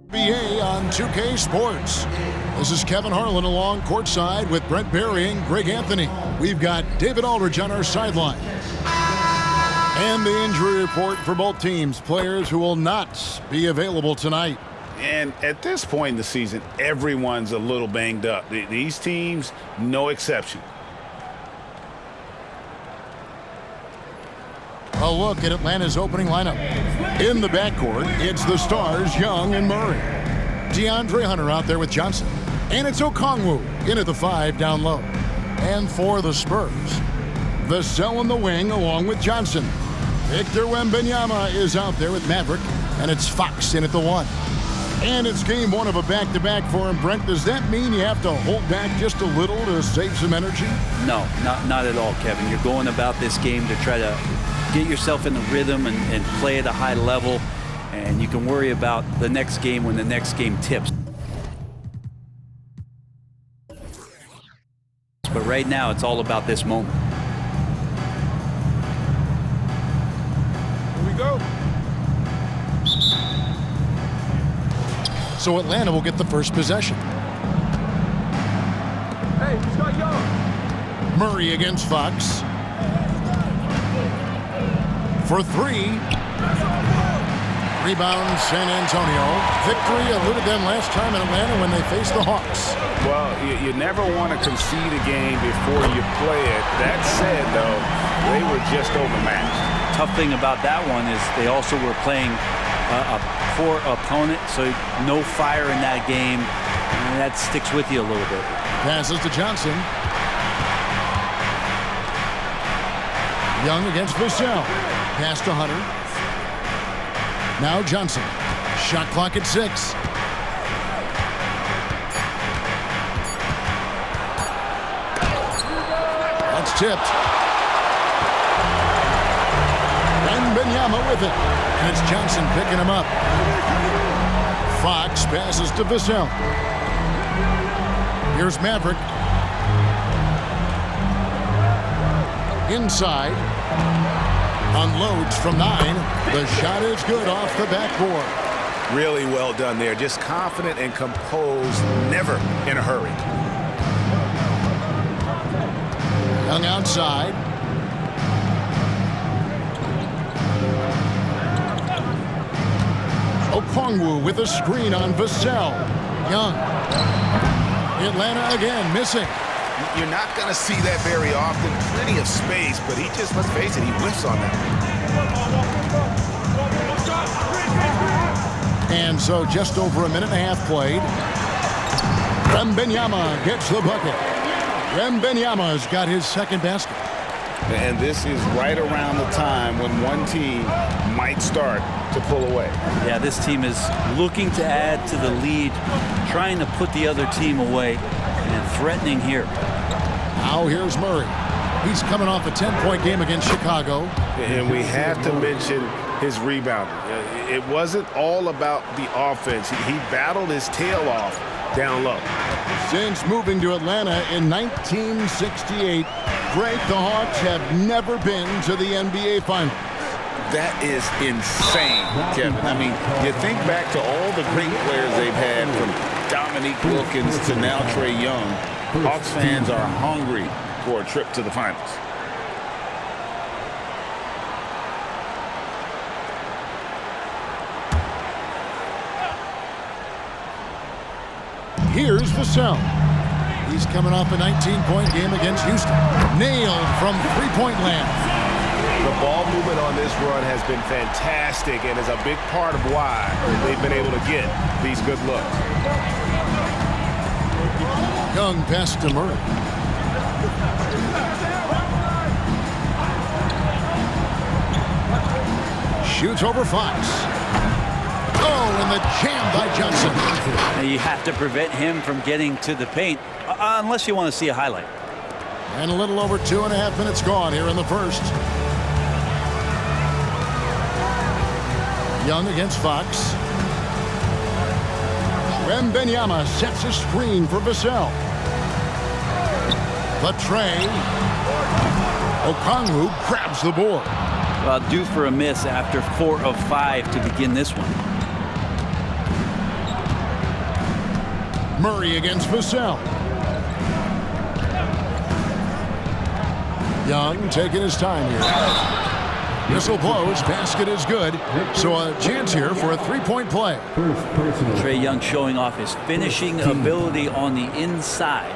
NBA on 2K Sports. This is Kevin Harlan along courtside with Brent Barry and Greg Anthony. We've got David Aldridge on our sideline. And the injury report for both teams. Players who will not be available tonight. And at this point in the season, everyone's a little banged up. These teams, no exception. A look at Atlanta's opening lineup. In the backcourt, it's the stars, Young and Murray. DeAndre Hunter out there with Johnson. And it's Okongwu in at the 5 down low. And for the Spurs, Vassell in the wing along with Johnson. Victor Wembanyama is out there with Maverick. And it's Fox in at the 1. And it's game 1 of a back-to-back for him. Brent, does that mean you have to hold back just a little to save some energy? No, not at all, Kevin. You're going about this game to try to get yourself in the rhythm and play at a high level, and you can worry about the next game when the next game tips. But right now, it's all about this moment. Here we go. So Atlanta will get the first possession. Hey, he's got Young. Murray against Fox. For 3. Rebound, San Antonio. Victory eluded them last time in Atlanta when they faced the Hawks. Well, you never want to concede a game before you play it. That said, though, they were just overmatched. Tough thing about that one is they also were playing a poor opponent, so no fire in that game, and that sticks with you a little bit. Passes to Johnson. Young against Vassell. Pass to Hunter. Now Johnson. Shot clock at 6. That's tipped. Wembanyama with it. And it's Johnson picking him up. Fox passes to Vassell. Here's Maverick. Inside. Unloads from 9. The shot is good off the backboard. Really well done there. Just confident and composed, never in a hurry. Young outside. Okongwu with a screen on Vassell. Young. Atlanta again missing. You're not going to see that very often. Plenty of space, but he just, let's face it, he whiffs on that. And so just over a minute and a half played. Wembanyama gets the bucket. Wembanyama's got his second basket. And this is right around the time when one team might start to pull away. Yeah, this team is looking to add to the lead, trying to put the other team away, and threatening here. Now here's Murray. He's coming off a 10-point game against Chicago. And we have to mention his rebounding. It wasn't all about the offense. He battled his tail off down low. Since moving to Atlanta in 1968, Greg, the Hawks have never been to the NBA Finals. That is insane, Kevin. I mean, you think back to all the great players they've had, from Dominique Wilkins to now Trae Young. Hawks fans are hungry for a trip to the finals. Here's Vassell. He's coming off a 19-point game against Houston. Nailed from three-point land. The ball movement on this run has been fantastic and is a big part of why they've been able to get these good looks. Young pass to Murray. Shoots over Fox. Oh, and the jam by Johnson. Now you have to prevent him from getting to the paint, unless you want to see a highlight. And a little over 2.5 minutes gone here in the first. Young against Fox. Wembanyama sets a screen for Vassell. The tray. Okongwu grabs the board. Well, due for a miss after 4 of 5 to begin this one. Murray against Vassell. Young taking his time here. Whistle blows. Basket is good. So a chance here for a three-point play. Trae Young showing off his finishing ability on the inside.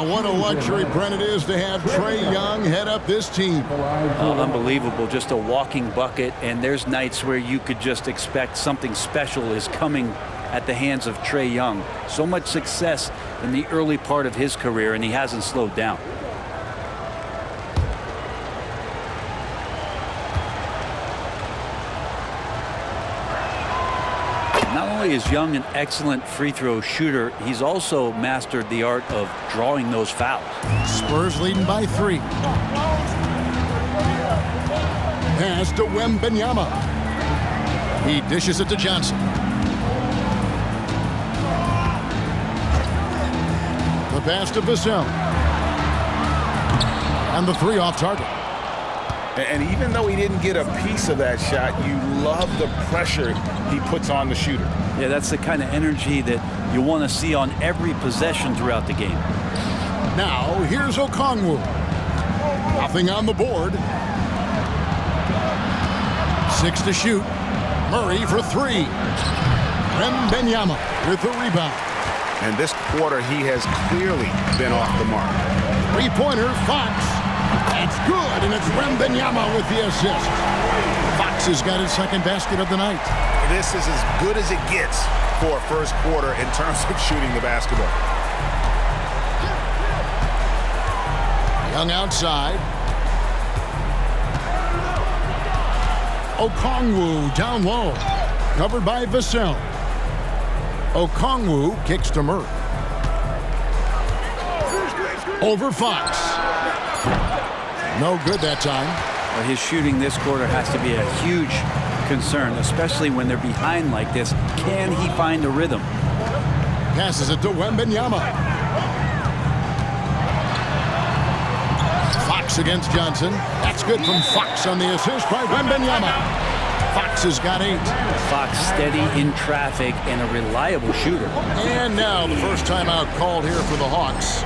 What a luxury, Brent, it is to have Trae Young head up this team. Unbelievable. Just a walking bucket. And there's nights where you could just expect something special is coming at the hands of Trae Young. So much success in the early part of his career, and he hasn't slowed down. Not only is Young an excellent free throw shooter, he's also mastered the art of drawing those fouls. Spurs leading by 3. Pass to Wembanyama. He dishes it to Johnson. The pass to Vassell. And the 3 off target. And even though he didn't get a piece of that shot, you love the pressure he puts on the shooter. Yeah, that's the kind of energy that you want to see on every possession throughout the game. Now, here's Okongwu. Nothing on the board. 6 to shoot. Murray for 3. Wembanyama with the rebound. And this quarter, he has clearly been off the mark. Three-pointer, Fox. That's good, and it's Wembanyama with the assist. Fox has got his second basket of the night. This is as good as it gets for a first quarter in terms of shooting the basketball. Young outside. Okongwu down low. Covered by Vassell. Okongwu kicks to Murray. Over Fox. No good that time. Well, his shooting this quarter has to be a huge concern, especially when they're behind like this. Can he find a rhythm? Passes it to Wembanyama. Fox against Johnson. That's good from Fox on the assist by Wembanyama. Fox has got 8. Fox steady in traffic and a reliable shooter. And now the first timeout called here for the Hawks.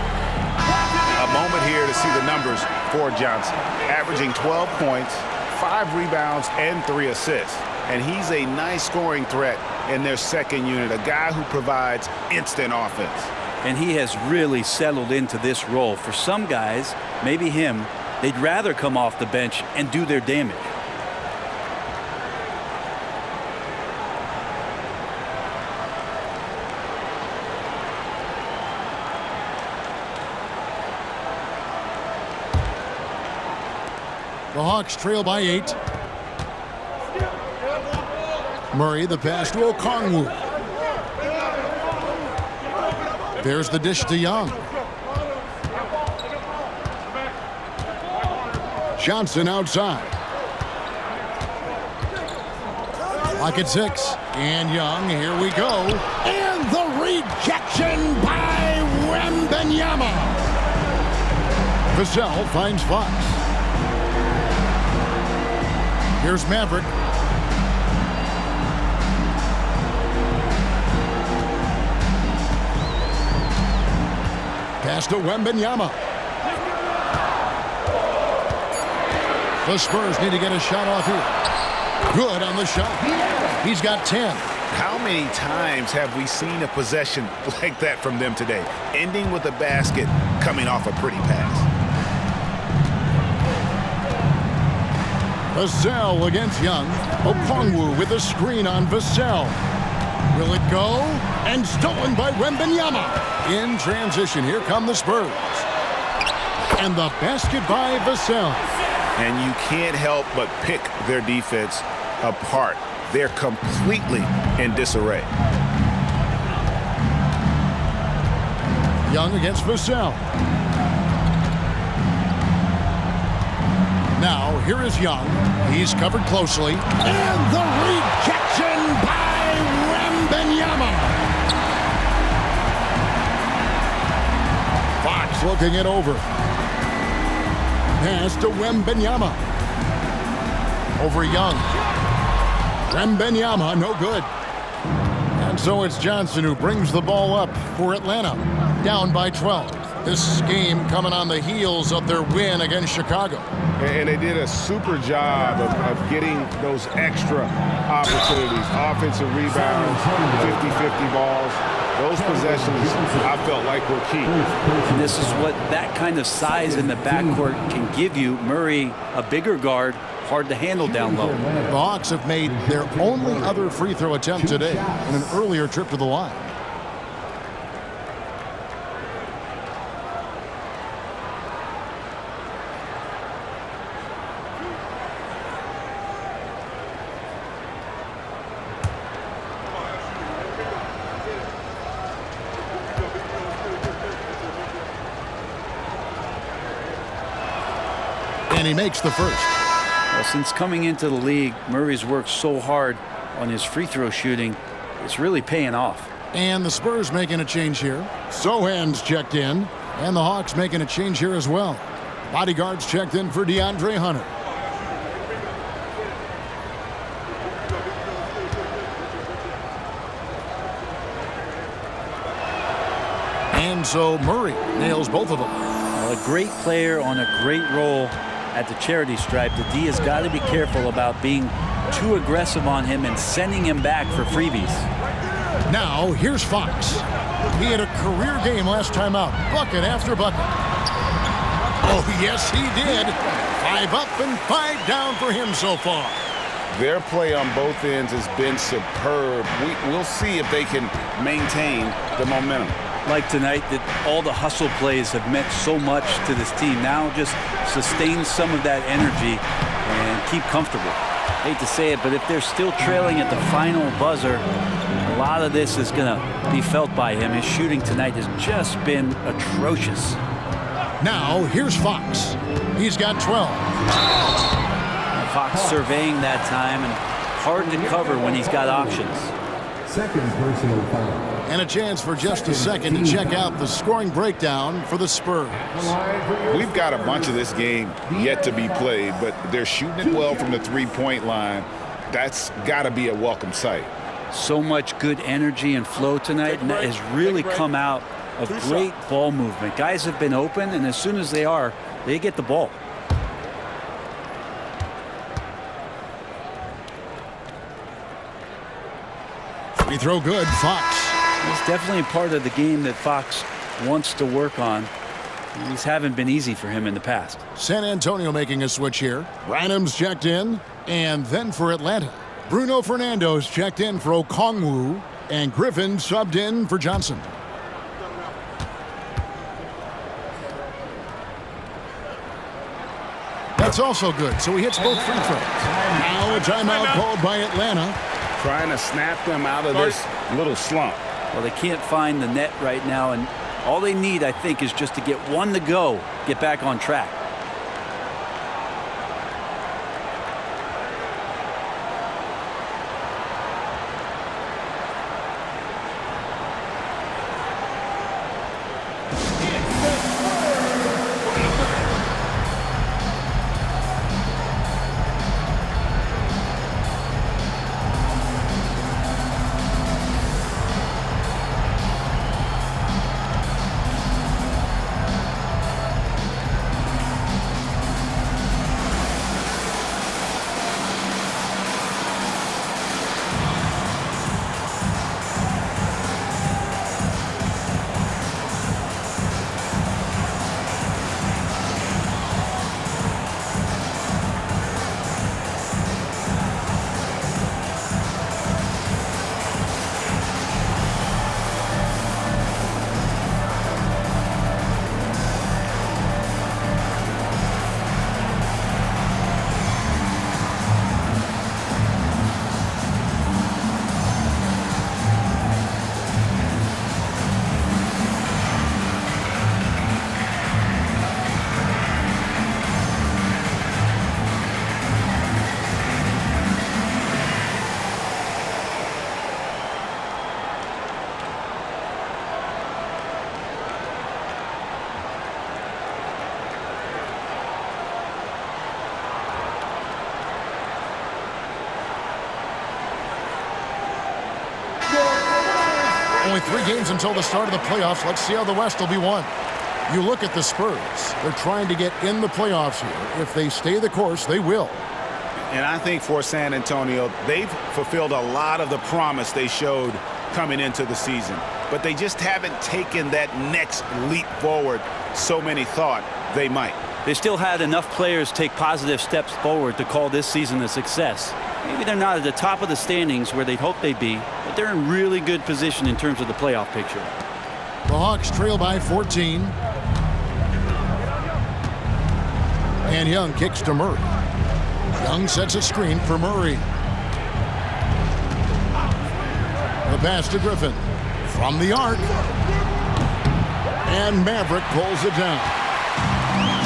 A moment here to see the numbers for Johnson. Averaging 12 points, 5 rebounds, and 3 assists. And he's a nice scoring threat in their second unit, a guy who provides instant offense. And he has really settled into this role. For some guys, maybe him, they'd rather come off the bench and do their damage. The Hawks trail by 8. Murray, the pass to Okongwu. There's the dish to Young. Johnson outside. Clock at 6. And Young, here we go. And the rejection by Wembanyama. Vassell finds Fox. Here's Maverick. Pass to Wembanyama. The Spurs need to get a shot off here. Good on the shot. He's got 10. How many times have we seen a possession like that from them today? Ending with a basket, coming off a pretty pass. Vassell against Young. Okongwu with a screen on Vassell. Will it go? And stolen by Wembanyama. In transition, here come the Spurs. And the basket by Vassell. And you can't help but pick their defense apart. They're completely in disarray. Young against Vassell. Now, here is Young. He's covered closely. And the rejection by Wembanyama. Fox looking it over. Pass to Wembanyama. Over Young. Wembanyama, no good. And so it's Johnson who brings the ball up for Atlanta, down by 12. This game coming on the heels of their win against Chicago. And they did a super job of getting those extra opportunities, offensive rebounds, 50-50 balls. Those possessions, I felt like, were key. And this is what that kind of size in the backcourt can give you. Murray, a bigger guard, hard to handle down low. The Hawks have made their only other free throw attempt today in an earlier trip to the line. And he makes the first. Well, since coming into the league, Murray's worked so hard on his free throw shooting. It's really paying off. And the Spurs making a change here. Sohan's checked in. And the Hawks making a change here as well. Bodyguards checked in for DeAndre Hunter. And so Murray nails both of them. Well, a great player on a great role at the charity stripe. The D has got to be careful about being too aggressive on him and sending him back for freebies. Now, here's Fox. He had a career game last time out. Bucket after bucket. Oh, yes, he did. 5 up and 5 down for him so far. Their play on both ends has been superb. We'll see if they can maintain the momentum. Like tonight, that all the hustle plays have meant so much to this team. Now just sustain some of that energy and keep comfortable. Hate to say it, but if they're still trailing at the final buzzer, a lot of this is going to be felt by him. His shooting tonight has just been atrocious. Now, here's Fox. He's got 12. Fox surveying that time, and hard to cover when he's got options. Second personal foul. And a chance for just a second to check out the scoring breakdown for the Spurs. We've got a bunch of this game yet to be played, but they're shooting it well from the three-point line. That's got to be a welcome sight. So much good energy and flow tonight, and that has really come out of great ball movement. Guys have been open, and as soon as they are, they get the ball. Free throw good, Fox. It's definitely part of the game that Fox wants to work on. These haven't been easy for him in the past. San Antonio making a switch here. Branham's checked in. And then for Atlanta, Bruno Fernando's checked in for Okongwu. And Griffin subbed in for Johnson. That's also good, so he hits both free throws. Now a timeout called by Atlanta. Trying to snap them out of this little slump. Well, they can't find the net right now, and all they need, I think, is just to get one to go, get back on track. Only 3 games until the start of the playoffs. Let's see how the West will be won. You look at the Spurs. They're trying to get in the playoffs here. If they stay the course, they will. And I think for San Antonio, they've fulfilled a lot of the promise they showed coming into the season. But they just haven't taken that next leap forward so many thought they might. They still had enough players take positive steps forward to call this season a success. Maybe they're not at the top of the standings where they'd hope they'd be, but they're in really good position in terms of the playoff picture. The Hawks trail by 14. And Young kicks to Murray. Young sets a screen for Murray. The pass to Griffin. From the arc. And Maverick pulls it down.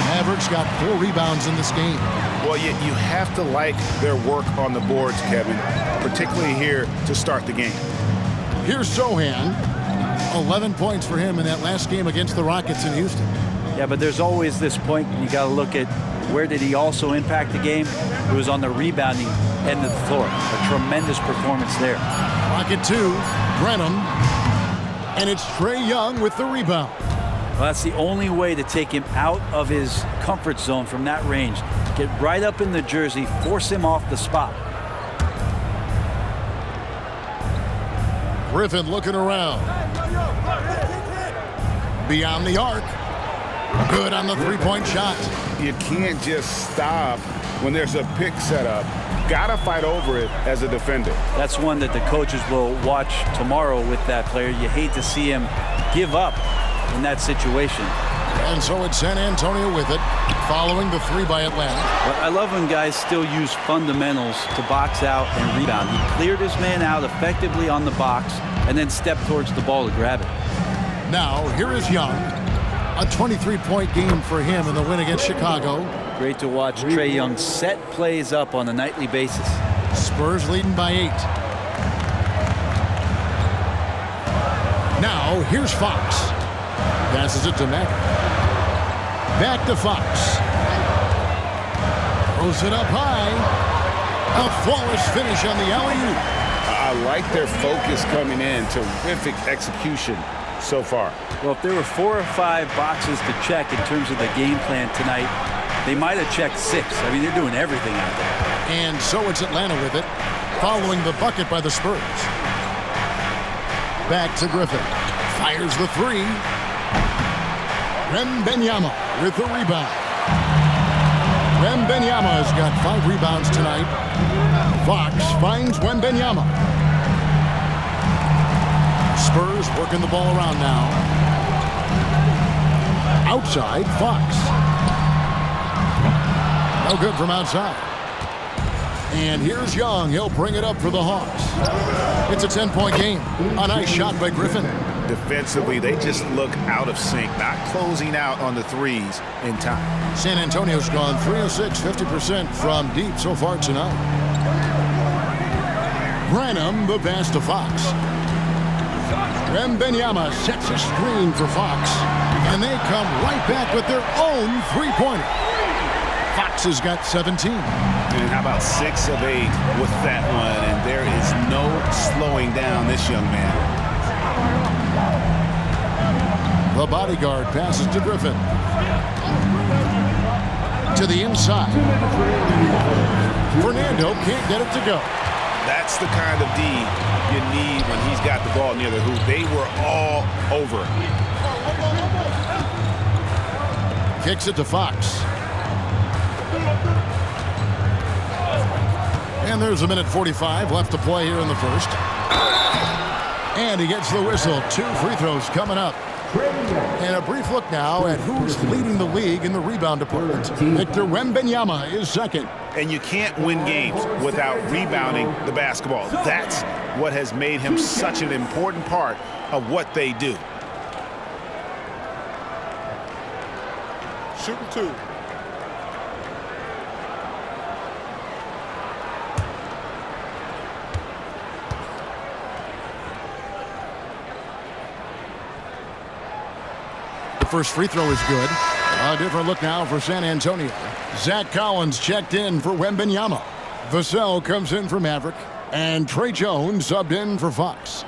Maverick's got 4 rebounds in this game. Well, you have to like their work on the boards, Kevin, particularly here to start the game. Here's Sohan. 11 points for him in that last game against the Rockets in Houston. Yeah, but there's always this point you got to look at where did he also impact the game. It was on the rebounding end of the floor. A tremendous performance there. Rocket 2, Brenham. And it's Trae Young with the rebound. Well, that's the only way to take him out of his comfort zone from that range. Get right up in the jersey, force him off the spot. Griffin looking around. Beyond the arc. Good on the three-point shot. You can't just stop when there's a pick set up. Gotta fight over it as a defender. That's one that the coaches will watch tomorrow with that player. You hate to see him give up in that situation. And so it's San Antonio with it, following the 3 by Atlanta. But I love when guys still use fundamentals to box out and rebound. He cleared his man out effectively on the box and then stepped towards the ball to grab it. Now, here is Young. A 23-point game for him in the win against Chicago. Great to watch Trae Young set plays up on a nightly basis. Spurs leading by 8. Now, here's Fox. Passes it to Mack. Back to Fox. Throws it up high. A flawless finish on the alley-oop. I like their focus coming in. Terrific execution so far. Well, if there were 4 or 5 boxes to check in terms of the game plan tonight, they might have checked 6. I mean, they're doing everything out there. And so it's Atlanta with it, following the bucket by the Spurs. Back to Griffin. Fires the 3. Wembanyama with the rebound. Wembanyama has got 5 rebounds tonight. Fox finds Wembanyama. Spurs working the ball around now. Outside, Fox. No good from outside. And here's Young. He'll bring it up for the Hawks. It's a 10-point game. A nice shot by Griffin. Defensively, they just look out of sync, not closing out on the threes in time. San Antonio's gone 3 of 6, 50% from deep so far tonight. Branham, the pass to Fox. Wembanyama sets a screen for Fox. And they come right back with their own three-pointer. Fox has got 17. And how about 6 of 8 with that one? And there is no slowing down this young man. The bodyguard passes to Griffin. To the inside. Fernando can't get it to go. That's the kind of D you need when he's got the ball near the hoop. They were all over him. Kicks it to Fox. And there's a minute 45 left to play here in the first. And he gets the whistle. 2 free throws coming up. And a brief look now at who's leading the league in the rebound department. Victor Wembanyama is second. And you can't win games without rebounding the basketball. That's what has made him such an important part of what they do. Shooting 2. The first free throw is good. A different look now for San Antonio. Zach Collins checked in for Wembanyama. Vassell comes in for Maverick. And Trey Jones subbed in for Fox.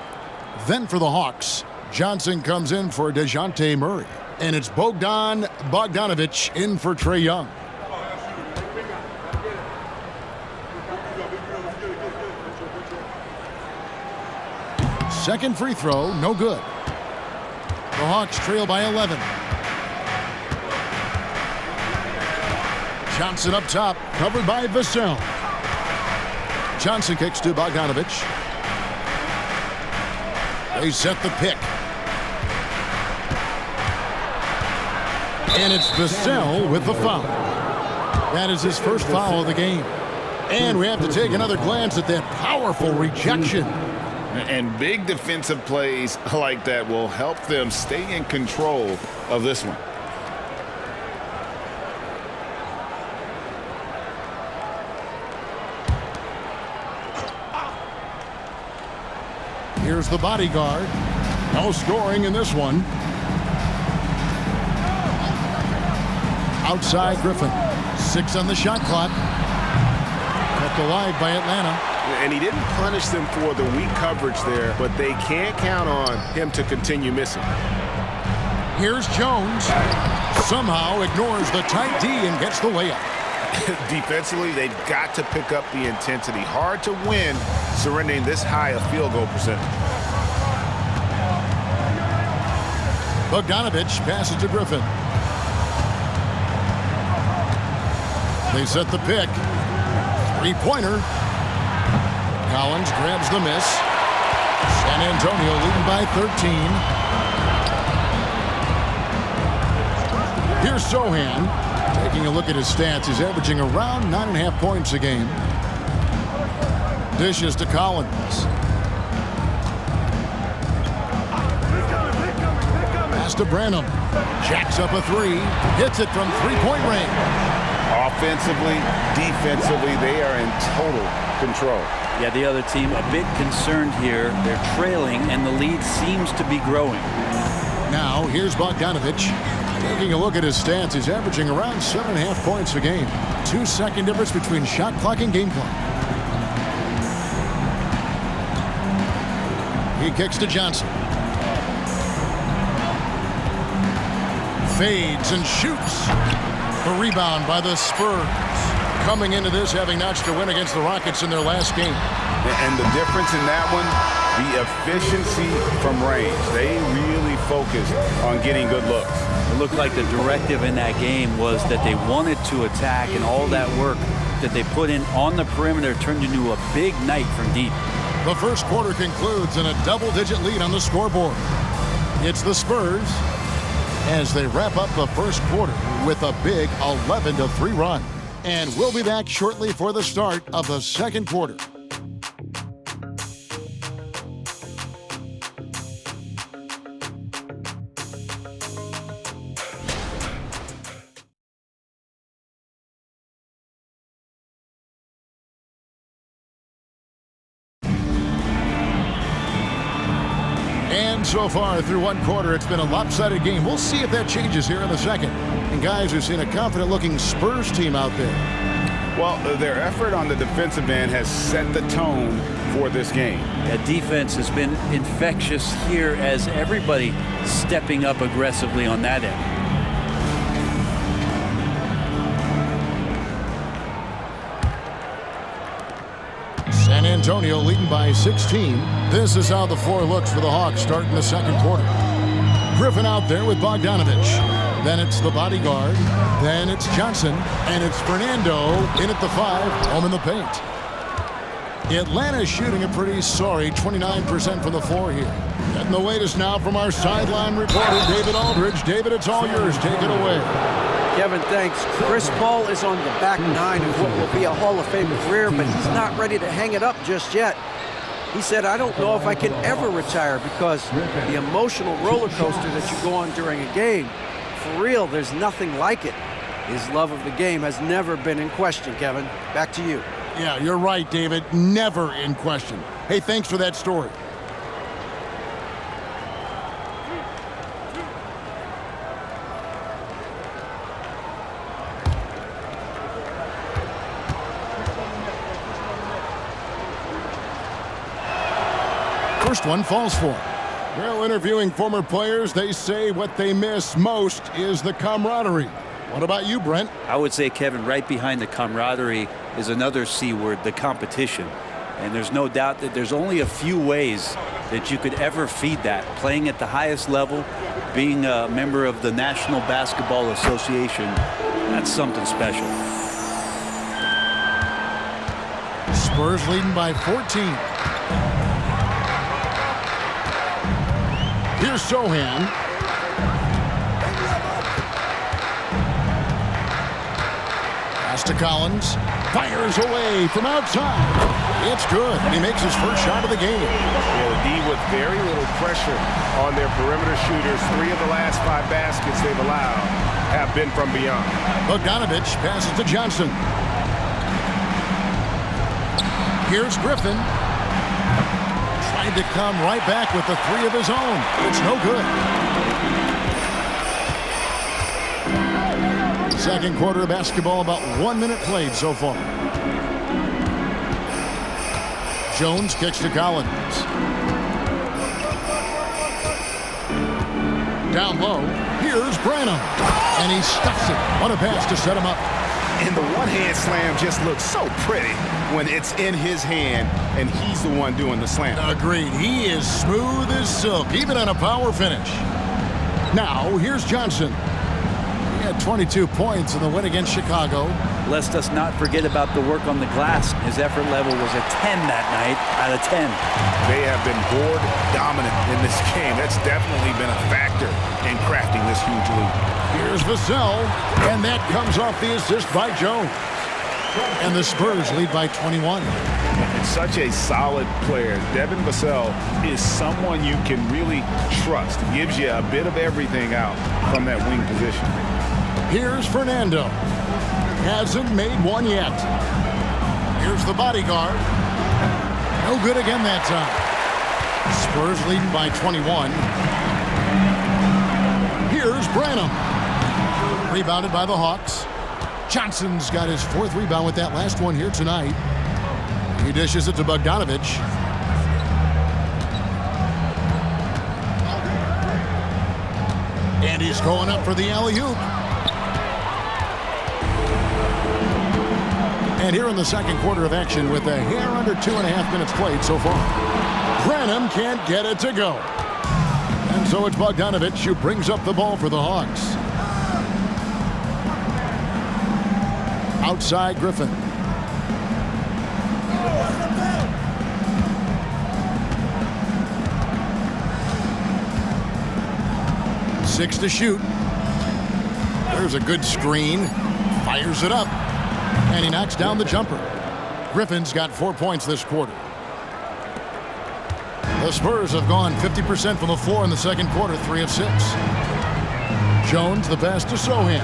Then for the Hawks, Johnson comes in for DeJounte Murray. And it's Bogdanovic in for Trae Young. Second free throw, no good. The Hawks trail by 11. Johnson up top, covered by Vassell. Johnson kicks to Bogdanovic. They set the pick. And it's Vassell with the foul. That is his first foul of the game. And we have to take another glance at that powerful rejection. And big defensive plays like that will help them stay in control of this one. Here's the bodyguard. No scoring in this one. Outside Griffin. 6 on the shot clock. Kept alive by Atlanta. And he didn't punish them for the weak coverage there, but they can't count on him to continue missing. Here's Jones. Somehow ignores the tight D and gets the layup. Defensively, they've got to pick up the intensity. Hard to win surrendering this high a field goal percentage. Bogdanovic passes to Griffin. They set the pick. Three-pointer. Collins grabs the miss. San Antonio leading by 13. Here's Sohan. Taking a look at his stats, he's averaging around 9.5 points a game. Dishes to Collins. Pass to Branham. Jacks up a three. Hits it from three-point range. Offensively, defensively, they are in total control. Yeah, the other team a bit concerned here. They're trailing, and the lead seems to be growing. Now, here's Bogdanovic. Taking a look at his stats, he's averaging around 7.5 points a game. 2-second difference between shot clock and game clock. He kicks to Johnson. Fades and shoots. A rebound by the Spurs. Coming into this, having notched a win against the Rockets in their last game. And the difference in that one, the efficiency from range. They really focused on getting good looks. It looked like the directive in that game was that they wanted to attack, and all that work that they put in on the perimeter turned into a big night from deep. The first quarter concludes in a double-digit lead on the scoreboard. It's the Spurs as they wrap up the first quarter with a big 11-3 run. And we'll be back shortly for the start of the second quarter. And so far through one quarter, it's been a lopsided game. We'll see if that changes here in the second. And guys, we've seen a confident-looking Spurs team out there. Well, their effort on the defensive end has set the tone for this game. That defense has been infectious here as everybody stepping up aggressively on that end. San Antonio leading by 16. This is how the floor looks for the Hawks starting the second quarter. Griffin out there with Bogdanovic. Then it's the bodyguard. Then it's Johnson. And it's Fernando in at the 5, home in the paint. Atlanta shooting a pretty sorry 29% from the floor here. Getting the latest now from our sideline reporter, David Aldridge. David, it's all yours. Take it away. Kevin, thanks. Chris Paul is on the back nine of what will be a Hall of Fame career, but he's not ready to hang it up just yet. He said, I don't know if I can ever retire because the emotional roller coaster that you go on during a game, for real, there's nothing like it. His love of the game has never been in question, Kevin. Back to you. Yeah, you're right, David. Never in question. Hey, thanks for that story. First one falls for him. Well, interviewing former players, they say what they miss most is the camaraderie. What about you, Brent? I would say, Kevin, right behind the camaraderie is another C word, the competition. And there's no doubt that there's only a few ways that you could ever feed that. Playing at the highest level, being a member of the National Basketball Association, that's something special. Spurs leading by 14. Here's Sohan. Pass to Collins. Fires away from outside. It's good. He makes his first shot of the game. Yeah, the D with very little pressure on their perimeter shooters. 3 of the last 5 baskets they've allowed have been from beyond. Bogdanovich passes to Johnson. Here's Griffin. Trying to come right back with the 3 of his own. It's no good. Second quarter of basketball, about 1 minute played so far. Jones kicks to Collins. Down low, here's Branham. And he stuffs it. What a pass to set him up. And the one-hand slam just looks so pretty when it's in his hand and he's the one doing the slam. Agreed. He is smooth as silk, even on a power finish. Now, here's Johnson. He had 22 points in the win against Chicago. Lest us not forget about the work on the glass. His effort level was a 10 that night out of 10. They have been board dominant in this game. That's definitely been a factor in crafting this huge lead. Here's Vassell, and that comes off the assist by Jones. And the Spurs lead by 21. Such a solid player. Devin Vassell is someone you can really trust. Gives you a bit of everything out from that wing position. Here's Fernando. Hasn't made one yet. Here's the bodyguard. No good again that time. Spurs leading by 21. Here's Branham. Rebounded by the Hawks. Johnson's got his 4th rebound with that last one here tonight. He dishes it to Bogdanovich. And he's going up for the alley-oop. And here in the second quarter of action with a hair under 2.5 minutes played so far. Branham can't get it to go. And so it's Bogdanovich who brings up the ball for the Hawks. Outside Griffin. Six to shoot. There's a good screen. Fires it up. And he knocks down the jumper. Griffin's got 4 points this quarter. The Spurs have gone 50% from the floor in the second quarter, 3 of 6. Jones, the pass to Sohan.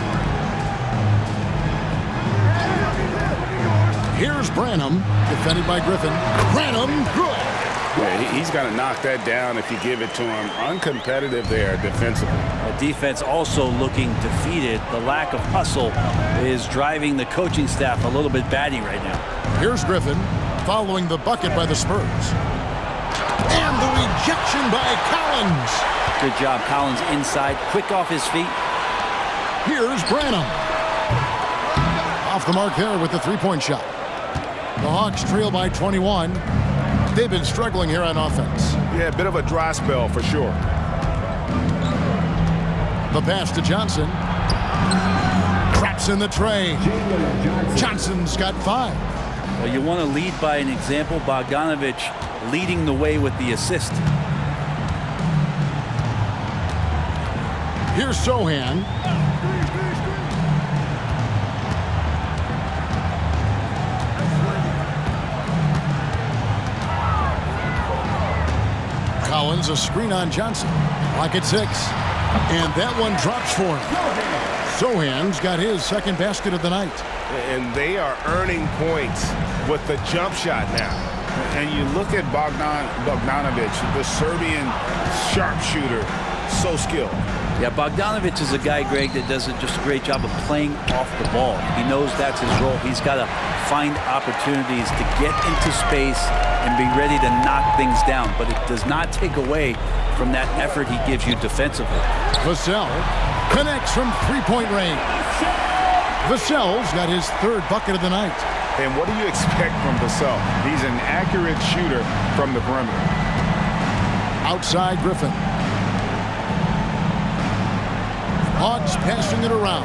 Here's Branham, defended by Griffin. Branham, good. Yeah, he's going to knock that down if you give it to him. Uncompetitive there defensively. The defense also looking defeated. The lack of hustle is driving the coaching staff a little bit batty right now. Here's Griffin, following the bucket by the Spurs. And the rejection by Collins. Good job, Collins inside, quick off his feet. Here's Branham. Off the mark there with the 3-point shot. The Hawks trail by 21. They've been struggling here on offense. Yeah, a bit of a dry spell for sure. The pass to Johnson. Traps in the tray. Johnson's got 5. Well, you want to lead by an example. Bogdanovich leading the way with the assist. Here's Sohan. Collins, a screen on Johnson. Clock at 6. And that one drops for him. Sohan's got his second basket of the night. And they are earning points with the jump shot now. And you look at Bogdanovich, the Serbian sharpshooter, so skilled. Yeah, Bogdanovich is a guy, Greg, that does just a great job of playing off the ball. He knows that's his role. He's got to find opportunities to get into space and be ready to knock things down. But it does not take away from that effort he gives you defensively. Vassell connects from three-point range. Vassell's got his third bucket of the night. And what do you expect from Vassell? He's an accurate shooter from the perimeter. Outside Griffin. Hawks passing it around.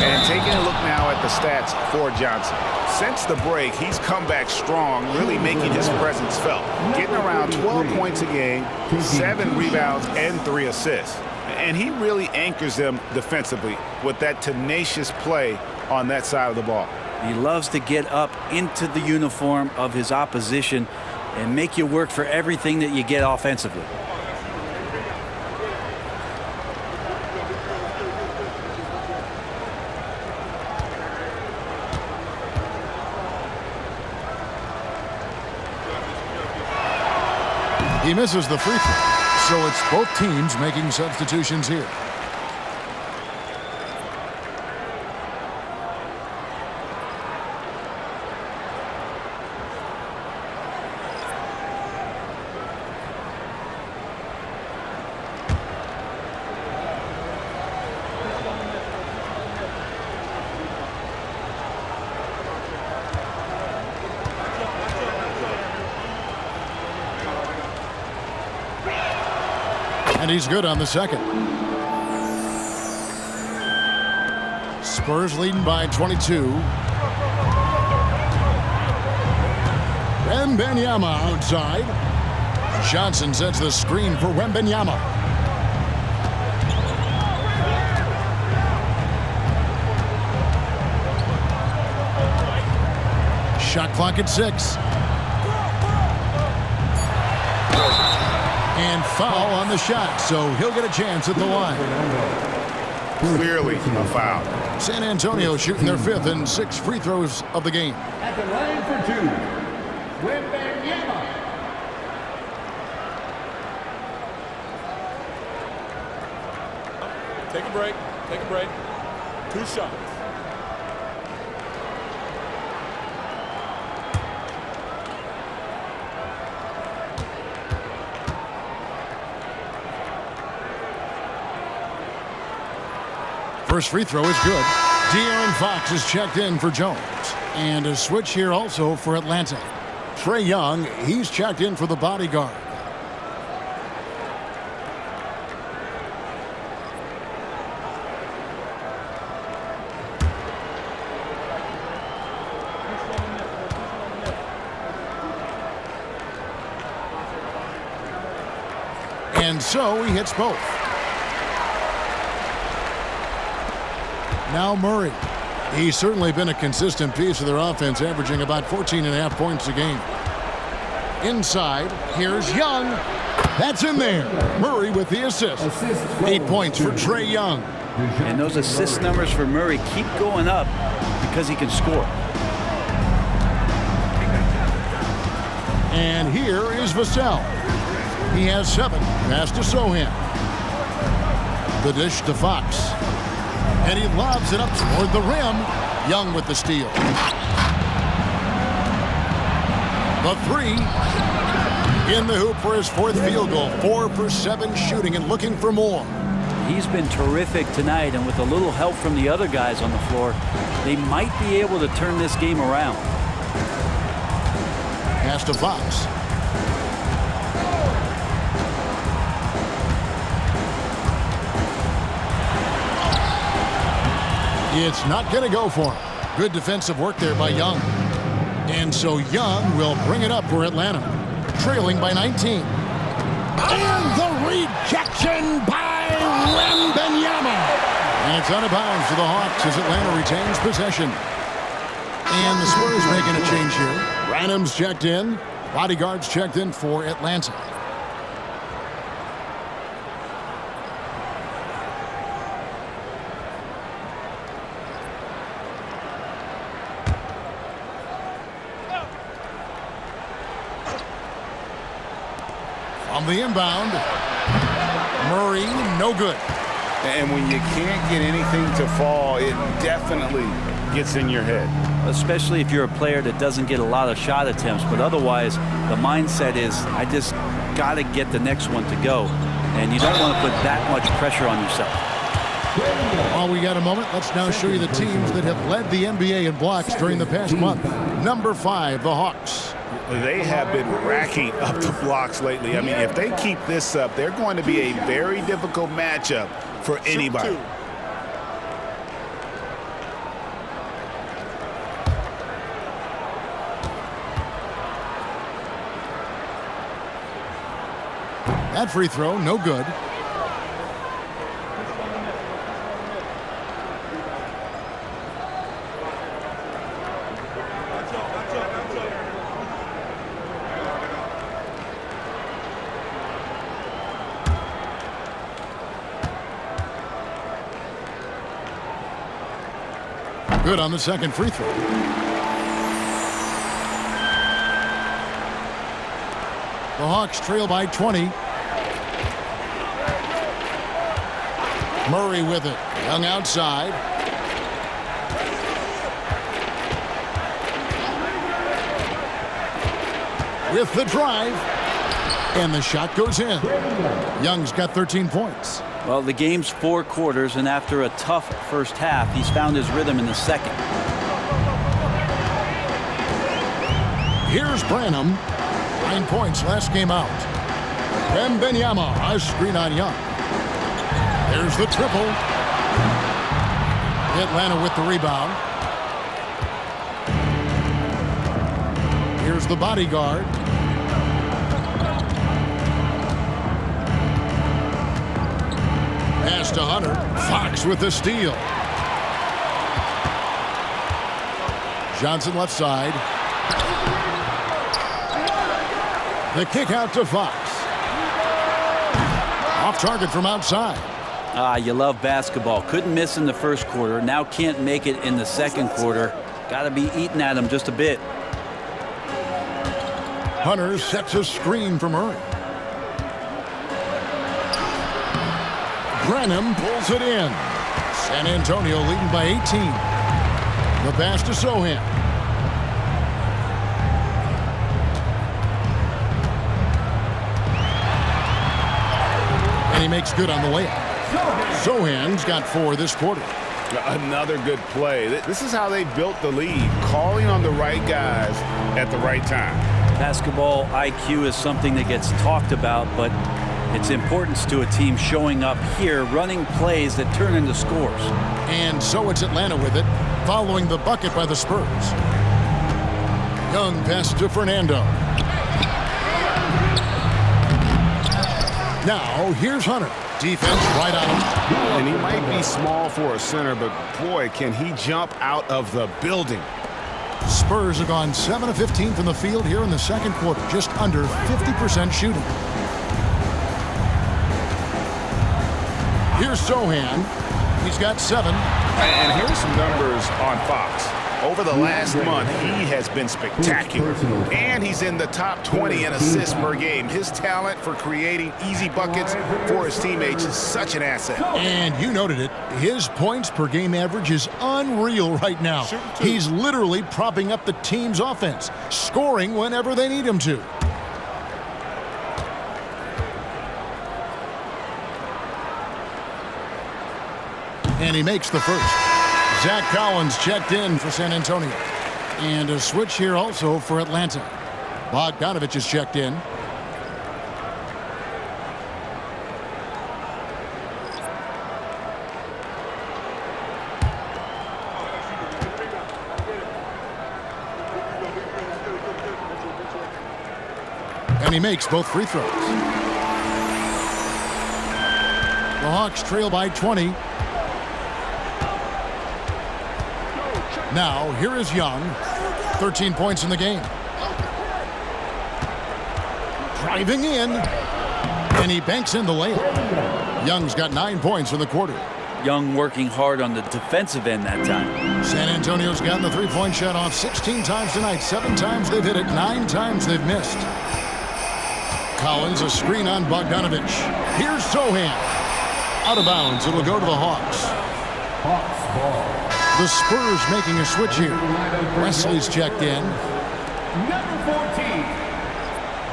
And taking a look now at the stats for Johnson. Since the break, he's come back strong, really making his presence felt. Getting around 12 points a game, 7 rebounds, and 3 assists. And he really anchors them defensively with that tenacious play on that side of the ball. He loves to get up into the uniform of his opposition and make you work for everything that you get offensively. He misses the free throw, so it's both teams making substitutions here. And he's good on the second. Spurs leading by 22. Wembanyama outside. Johnson sets the screen for Wembanyama. Shot clock at 6. And foul on the shot, so he'll get a chance at the line. Clearly a foul. San Antonio shooting their 5th and 6th free throws of the game. At the line for 2, Wembanyama. Take a break. Take a break. 2 shots. First free throw is good. De'Aaron Fox is checked in for Jones. And a switch here also for Atlanta. Trae Young, he's checked in for the bodyguard. And so he hits both. Now Murray. He's certainly been a consistent piece of their offense, averaging about 14.5 points a game. Inside, here's Young. That's in there. Murray with the assist. 8 points for Trae Young. And those assist numbers for Murray keep going up because he can score. And here is Vassell. He has 7. Pass to Sohan. The dish to Fox. And he lobs it up toward the rim. Young with the steal. The 3. In the hoop for his 4th field goal. 4 for 7 shooting and looking for more. He's been terrific tonight, and with a little help from the other guys on the floor, they might be able to turn this game around. Pass to Fox. It's not going to go for him. Good defensive work there by Young. And so Young will bring it up for Atlanta, trailing by 19. And the rejection by Wembanyama. And it's out of bounds to the Hawks as Atlanta retains possession. And the Spurs making a change here. Ranham's checked in. Bodyguards checked in for Atlanta. On the inbound, Murray, no good. And when you can't get anything to fall, it definitely gets in your head. Especially if you're a player that doesn't get a lot of shot attempts, but otherwise the mindset is, I just got to get the next one to go. And you don't want to put that much pressure on yourself. While we got a moment, let's now show you the teams that have led the NBA in blocks during the past month. Number 5, the Hawks. They have been racking up the blocks lately. I mean, if they keep this up, they're going to be a very difficult matchup for anybody. That free throw, no good. Good on the second free throw. The Hawks trail by 20. Murray with it. Young outside. With the drive. And the shot goes in. Young's got 13 points. Well, the game's 4 quarters, and after a tough first half, he's found his rhythm in the second. Here's Branham. 9 points last game out. Wembanyama, a screen on Young. There's the triple. Atlanta with the rebound. Here's the bodyguard. Pass to Hunter. Fox with the steal. Johnson left side. The kick out to Fox. Off target from outside. You love basketball. Couldn't miss in the first quarter. Now can't make it in the second quarter. Got to be eating at him just a bit. Hunter sets a screen for Murray. Branham pulls it in. San Antonio leading by 18. The pass to Sohan. And he makes good on the layup. Sohan's got 4 this quarter. Another good play. This is how they built the lead, calling on the right guys at the right time. Basketball IQ is something that gets talked about, but its importance to a team showing up here, running plays that turn into scores. And so it's Atlanta with it, following the bucket by the Spurs. Young passes to Fernando. Now, here's Hunter. Defense right on him. And he might be small for a center, but boy, can he jump out of the building. Spurs have gone 7 of 15 from the field here in the second quarter, just under 50% shooting. Here's Sohan. He's got 7. And here's some numbers on Fox. Over the last month, he has been spectacular. And he's in the top 20 in assists per game. His talent for creating easy buckets for his teammates is such an asset. And you noted it. His points per game average is unreal right now. He's literally propping up the team's offense, scoring whenever they need him to. And he makes the first. Zach Collins checked in for San Antonio. And a switch here also for Atlanta. Bogdanovich is checked in. And he makes both free throws. The Hawks trail by 20. Now, here is Young. 13 points in the game. Driving in. And he banks in the layup. Young's got 9 points in the quarter. Young working hard on the defensive end that time. San Antonio's gotten the three-point shot off 16 times tonight. 7 times they've hit it. 9 times they've missed. Collins, a screen on Bogdanovich. Here's Sohan. Out of bounds. It'll go to the Hawks. The Spurs making a switch here. Wesley's checked in. Number 14,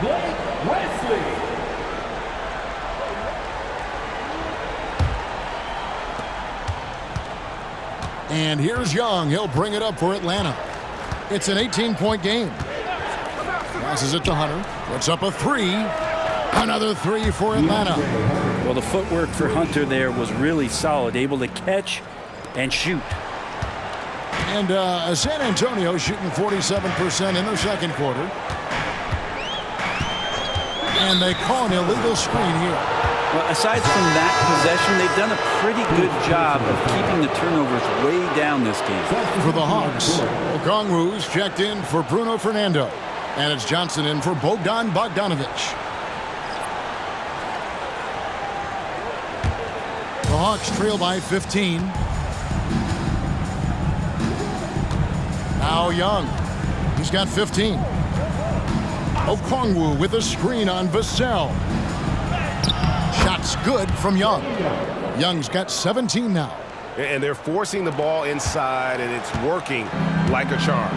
Blake Wesley. And here's Young. He'll bring it up for Atlanta. It's an 18-point game. Passes it to Hunter. Puts up a three. Another three for Atlanta. Well, the footwork for Hunter there was really solid, able to catch and shoot. And San Antonio shooting 47% in their second quarter. And they call an illegal screen here. Well, aside from that possession, they've done a pretty good job of keeping the turnovers way down this game. For the Hawks, Okongwu's checked in for Bruno Fernando. And it's Johnson in for Bogdan Bogdanovic. The Hawks trail by 15. Now Young. He's got 15. Okongwu with a screen on Vassell. Shot's good from Young. Young's got 17 now. And they're forcing the ball inside, and it's working like a charm.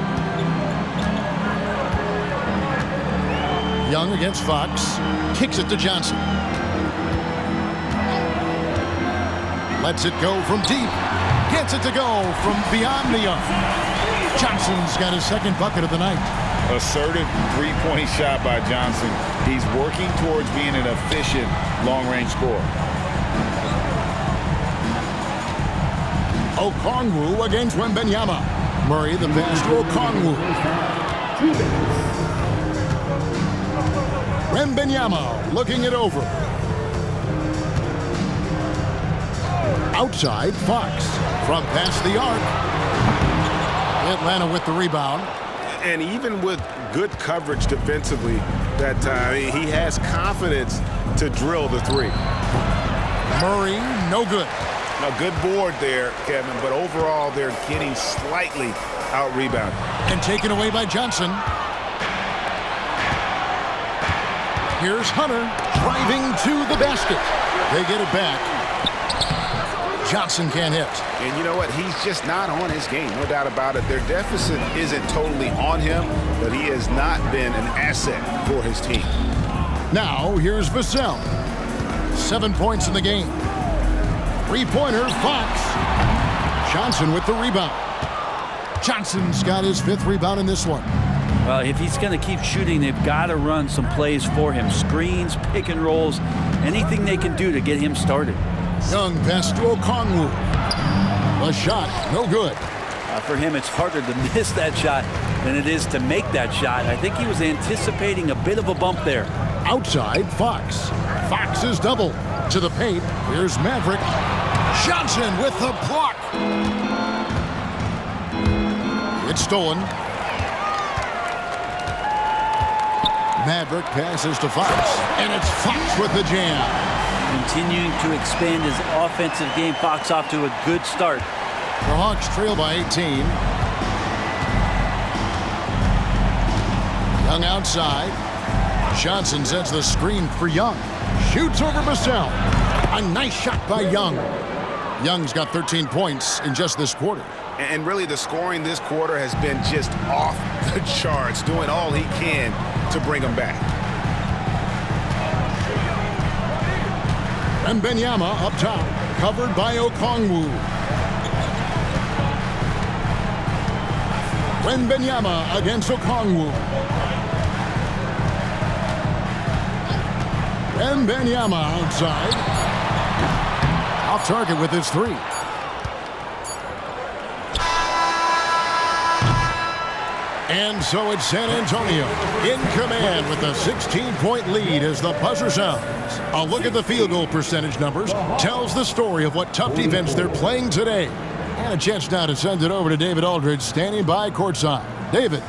Young against Fox. Kicks it to Johnson. Lets it go from deep. Gets it to go from beyond the arc. Johnson's got his second bucket of the night. Assertive three-point shot by Johnson. He's working towards being an efficient long-range scorer. Okongwu against Wembanyama. Murray the pass to Okongwu. Wembanyama looking it over. Outside, Fox from past the arc. Atlanta with the rebound. And even with good coverage defensively that time, he has confidence to drill the three. Murray, no good. A good board there, Kevin, but overall they're getting slightly out-rebounded. And taken away by Johnson. Here's Hunter driving to the basket. They get it back. Johnson can't hit. And you know what? He's just not on his game, no doubt about it. Their deficit isn't totally on him, but he has not been an asset for his team. Now, here's Vassell. 7 points in the game. Three-pointer, Fox. Johnson with the rebound. Johnson's got his 5th rebound in this one. Well, if he's going to keep shooting, they've got to run some plays for him. Screens, pick and rolls, anything they can do to get him started. Young pass to Okongwu. A shot, no good. For him, it's harder to miss that shot than it is to make that shot. I think he was anticipating a bit of a bump there. Outside, Fox. Fox is double. To the paint, here's Maverick. Johnson with the block. It's stolen. Maverick passes to Fox. And it's Fox with the jam. Continuing to expand his offensive game. Fox off to a good start. The Hawks trail by 18. Young outside. Johnson sets the screen for Young. Shoots over Vassell. A nice shot by Young. Young's got 13 points in just this quarter. And really the scoring this quarter has been just off the charts, doing all he can to bring them back. Wembanyama up top, covered by Okongwu. Wembanyama against Okongwu. Wembanyama outside. Off target with his three. And so it's San Antonio in command with a 16-point lead as the buzzer sounds. A look at the field goal percentage numbers tells the story of what tough defense they're playing today. And a chance now to send it over to David Aldridge standing by courtside. David.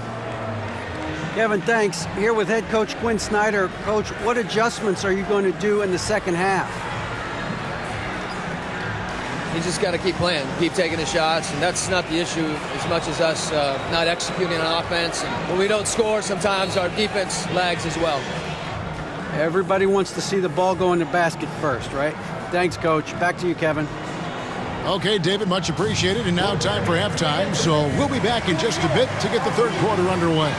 Kevin, thanks. Here with head coach Quinn Snyder. Coach, what adjustments are you going to do in the second half? You just got to keep playing, keep taking the shots, and that's not the issue as much as us not executing on offense. And when we don't score, sometimes our defense lags as well. Everybody wants to see the ball go in the basket first, right? Thanks, Coach. Back to you, Kevin. Okay, David, much appreciated. And now time for halftime. So we'll be back in just a bit to get the third quarter underway.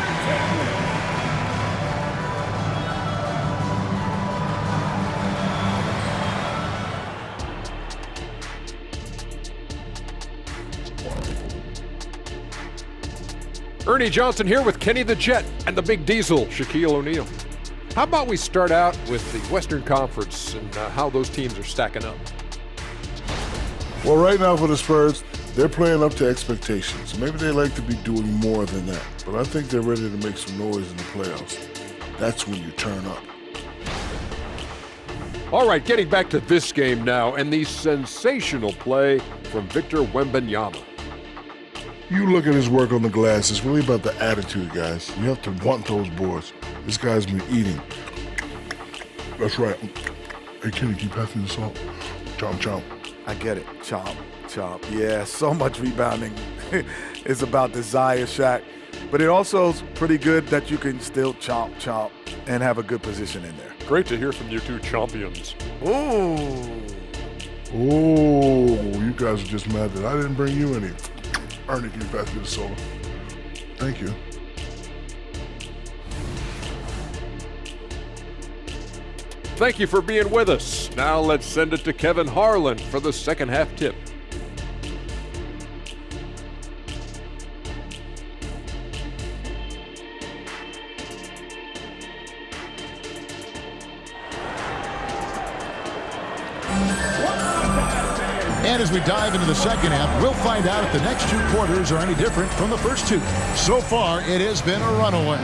Ernie Johnson here with Kenny the Jet and the Big Diesel, Shaquille O'Neal. How about we start out with the Western Conference and how those teams are stacking up? Well, right now for the Spurs, they're playing up to expectations. Maybe they like to be doing more than that, but I think they're ready to make some noise in the playoffs. That's when you turn up. All right, getting back to this game now and the sensational play from Victor Wembanyama. You look at his work on the glass, it's really about the attitude, guys. You have to want those boards. This guy's been eating. That's right. Hey, Kenny, can you pass me the salt? Chomp, chomp. I get it. Chomp, chomp. Yeah, so much rebounding is about desire, Shaq. But it also is pretty good that you can still chomp, chomp, and have a good position in there. Great to hear from you two champions. Ooh. Oh, you guys are just mad that I didn't bring you any. Ernie, can you pass me the soda? Thank you. Thank you for being with us. Now let's send it to Kevin Harlan for the second half tip. And as we dive into the second half, we'll find out if the next two quarters are any different from the first two. So far, it has been a runaway.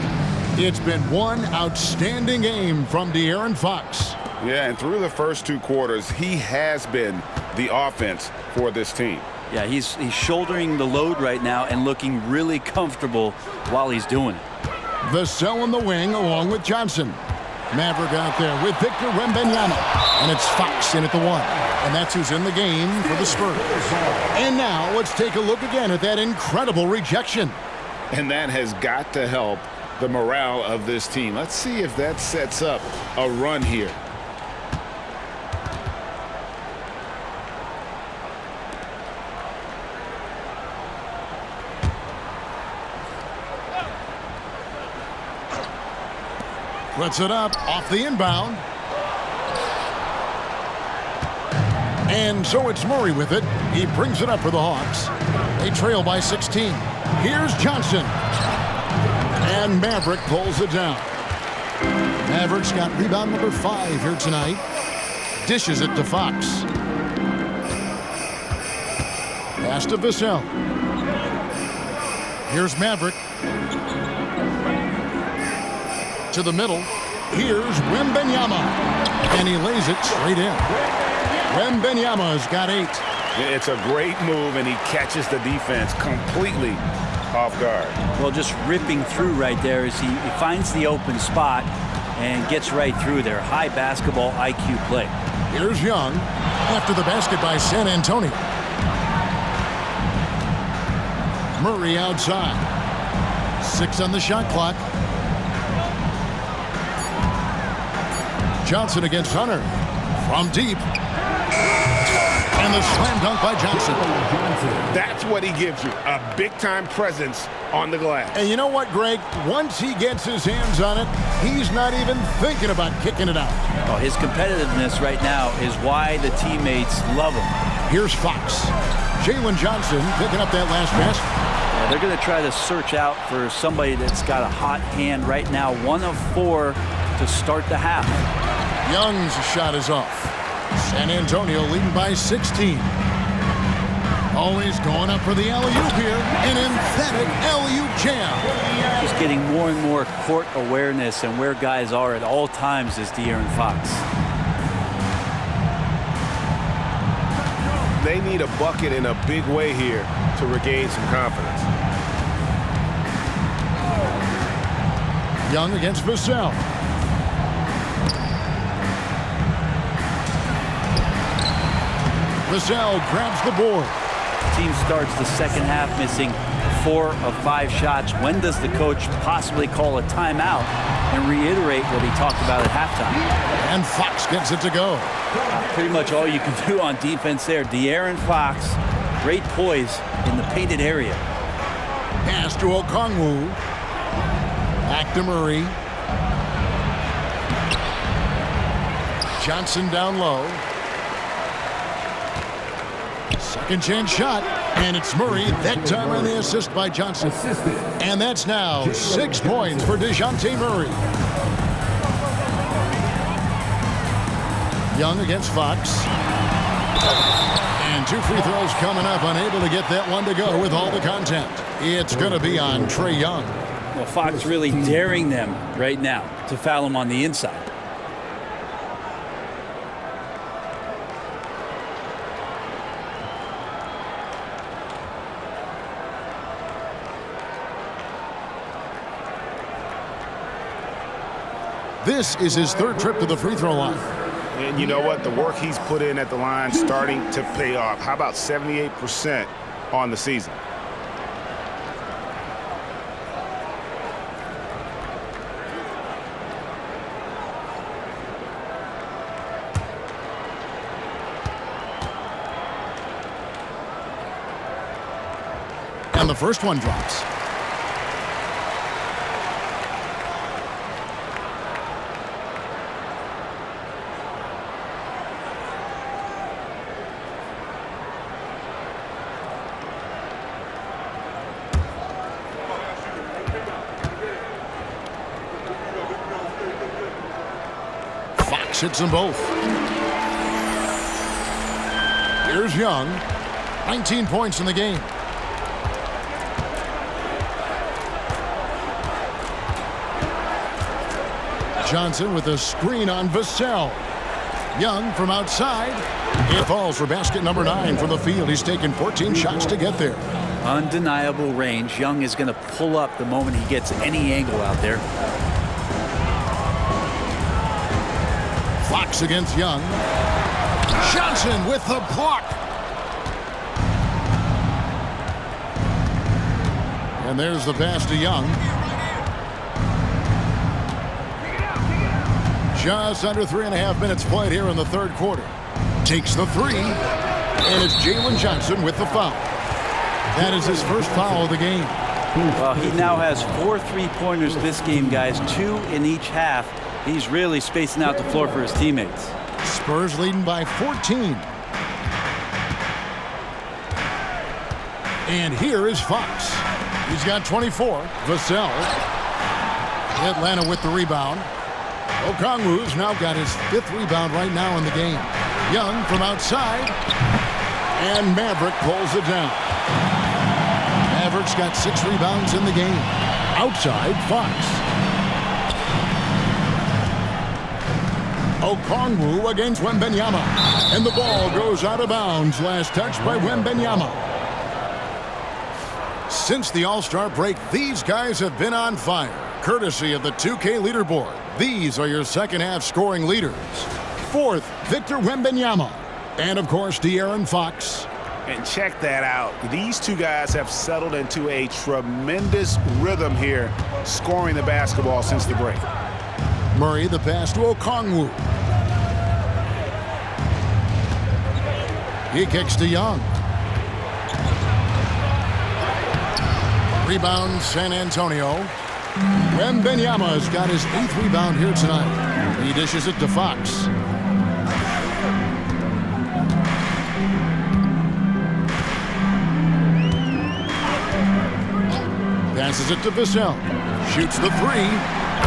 It's been one outstanding game from De'Aaron Fox. Yeah, and through the first two quarters, he has been the offense for this team. Yeah, he's shouldering the load right now and looking really comfortable while he's doing it. Vassell in the wing along with Johnson. Maverick out there with Victor Wembanyama. And it's Fox in at the one. And that's who's in the game for the Spurs. And now let's take a look again at that incredible rejection. And that has got to help the morale of this team. Let's see if that sets up a run here. Puts it up off the inbound. And so it's Murray with it. He brings it up for the Hawks. They trail by 16. Here's Johnson. And Maverick pulls it down. Maverick's got rebound number 5 here tonight. Dishes it to Fox. Pass to Vassell. Here's Maverick. To the middle. Here's Wembanyama. And he lays it straight in. Wembanyama's got 8. It's a great move, and he catches the defense completely off guard. Well, just ripping through right there as he finds the open spot and gets right through there. High basketball IQ play. Here's Young after the basket by San Antonio. Murray outside. 6 on the shot clock. Johnson against Hunter. From deep. And the slam dunk by Johnson. That's what he gives you, a big-time presence on the glass. And you know what, Greg? Once he gets his hands on it, he's not even thinking about kicking it out. Oh, his competitiveness right now is why the teammates love him. Here's Fox. Jalen Johnson picking up that last pass. Yeah, they're going to try to search out for somebody that's got a hot hand right now. 1 of 4 to start the half. Young's shot is off. San Antonio leading by 16. Always going up for the alley-oop here. An emphatic alley-oop jam. Just getting more and more court awareness and where guys are at all times is De'Aaron Fox. They need a bucket in a big way here to regain some confidence. Young against Vassell. Vassell grabs the board. Team starts the second half missing 4 of 5 shots. When does the coach possibly call a timeout and reiterate what he talked about at halftime. And Fox gets it to go. Pretty much all you can do on defense there. De'Aaron Fox, great poise in the painted area. Pass to Okongwu. Back to Murray. Johnson down low. Second chance shot. And it's Murray. That time on the assist by Johnson. And that's now 6 points for DeJounte Murray. Young against Fox. And 2 free throws coming up. Unable to get that one to go with all the content. It's going to be on Trae Young. Well, Fox really daring them right now to foul him on the inside. This is his 3rd trip to the free throw line. And you know what? The work he's put in at the line starting to pay off. How about 78% on the season? And the first one drops. Fox hits them both. Here's Young. 19 points in the game. Johnson with a screen on Vassell. Young from outside. It falls for basket number 9 from the field. He's taken 14 shots to get there. Undeniable range. Young is going to pull up the moment he gets any angle out there. Fox against Young. Johnson with the block. And there's the pass to Young. Just under 3.5 minutes played here in the 3rd quarter. Takes the 3. And it's Jalen Johnson with the foul. That is his first foul of the game. Well, he now has 4 3-pointers this game, guys. 2 in each half. He's really spacing out the floor for his teammates. Spurs leading by 14. And here is Fox. He's got 24. Vassell. Atlanta with the rebound. Okongwu's now got his 5th rebound right now in the game. Young from outside. And Maverick pulls it down. Maverick's got 6 rebounds in the game. Outside, Fox. Okongwu against Wembanyama. And the ball goes out of bounds. Last touch by Wembanyama. Since the All-Star break, these guys have been on fire. Courtesy of the 2K leaderboard. These are your second-half scoring leaders. 4th, Victor Wembanyama. And, of course, De'Aaron Fox. And check that out. These 2 guys have settled into a tremendous rhythm here, scoring the basketball since the break. Murray, the pass to Okongwu. He kicks to Young. Rebound, San Antonio. Wembanyama's got his 8th rebound here tonight. He dishes it to Fox. Passes it to Vassell. Shoots the 3.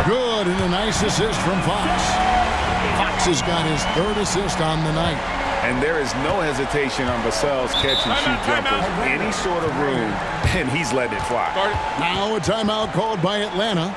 Good, and a nice assist from Fox. Fox has got his 3rd assist on the night. And there is no hesitation on Vassell's catch-and-shoot jumpers. Any sort of room, and he's letting it fly. Now a timeout called by Atlanta.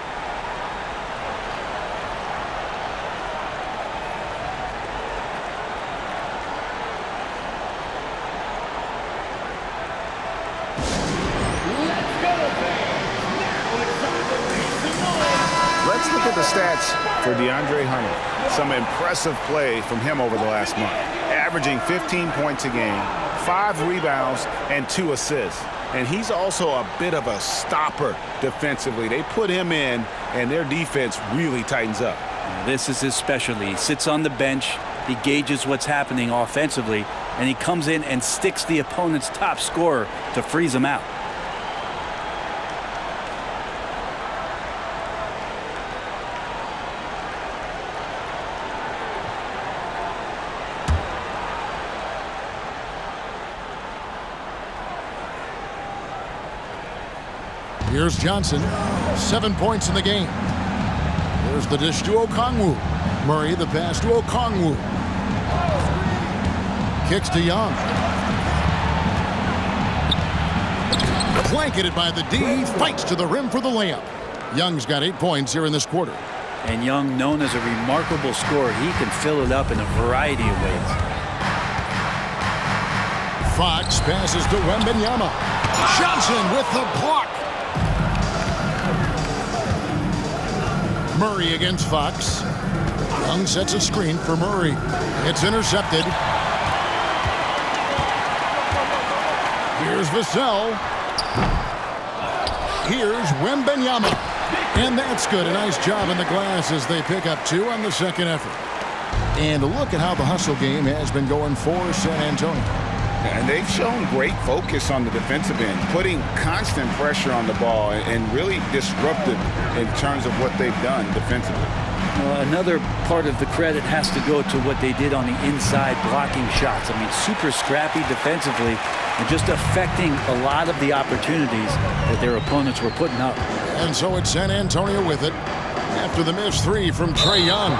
Let's look at the stats for DeAndre Hunter. Some impressive play from him over the last month. Averaging 15 points a game, 5 rebounds, and 2 assists. and he's also a bit of a stopper defensively. They put him in, and their defense really tightens up. This is his specialty. He sits on the bench, he gauges what's happening offensively, and he comes in and sticks the opponent's top scorer to freeze him out. Here's Johnson, 7 points in the game. There's the dish to Okongwu. Murray, the pass to Okongwu. Kicks to Young. Blanketed by the D, fights to the rim for the layup. Young's got 8 points here in this quarter. And Young, known as a remarkable scorer, he can fill it up in a variety of ways. Fox passes to Wembanyama. Johnson with the block. Murray against Fox. Young sets a screen for Murray. It's intercepted. Here's Vassell. Here's Wembanyama. And that's good. A nice job in the glass as they pick up 2 on the second effort. And look at how the hustle game has been going for San Antonio. And they've shown great focus on the defensive end, putting constant pressure on the ball and really disruptive in terms of what they've done defensively. Well, another part of the credit has to go to what they did on the inside blocking shots. I mean, super scrappy defensively and just affecting a lot of the opportunities that their opponents were putting up. And so it's San Antonio with it. After the missed 3 from Trae Young.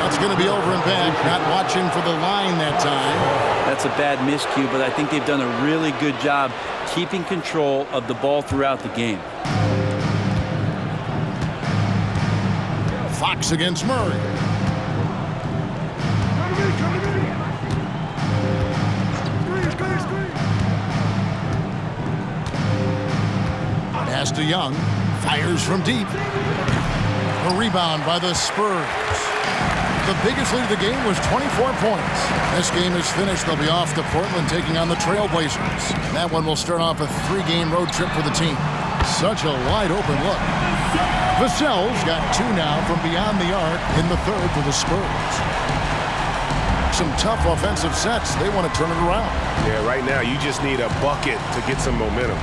That's going to be over and back. Not watching for the line that time. That's a bad miscue, but I think they've done a really good job keeping control of the ball throughout the game. Fox against Murray. Pass to Young. Fires from deep. A rebound by the Spurs. The biggest lead of the game was 24 points. This game is finished. They'll be off to Portland taking on the Trailblazers. That one will start off a 3-game road trip for the team. Such a wide open look. Vassell's got 2 now from beyond the arc in the third for the Spurs. Some tough offensive sets. They want to turn it around. Yeah, right now you just need a bucket to get some momentum.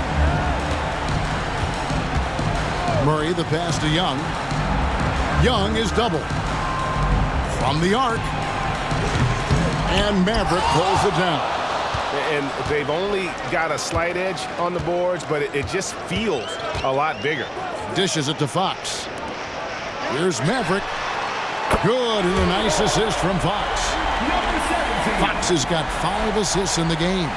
Murray, the pass to Young. Young is doubled. From the arc. And Maverick pulls it down. And they've only got a slight edge on the boards, but it just feels a lot bigger. Dishes it to Fox. Here's Maverick. Good, and a nice assist from Fox. Fox has got 5 assists in the game.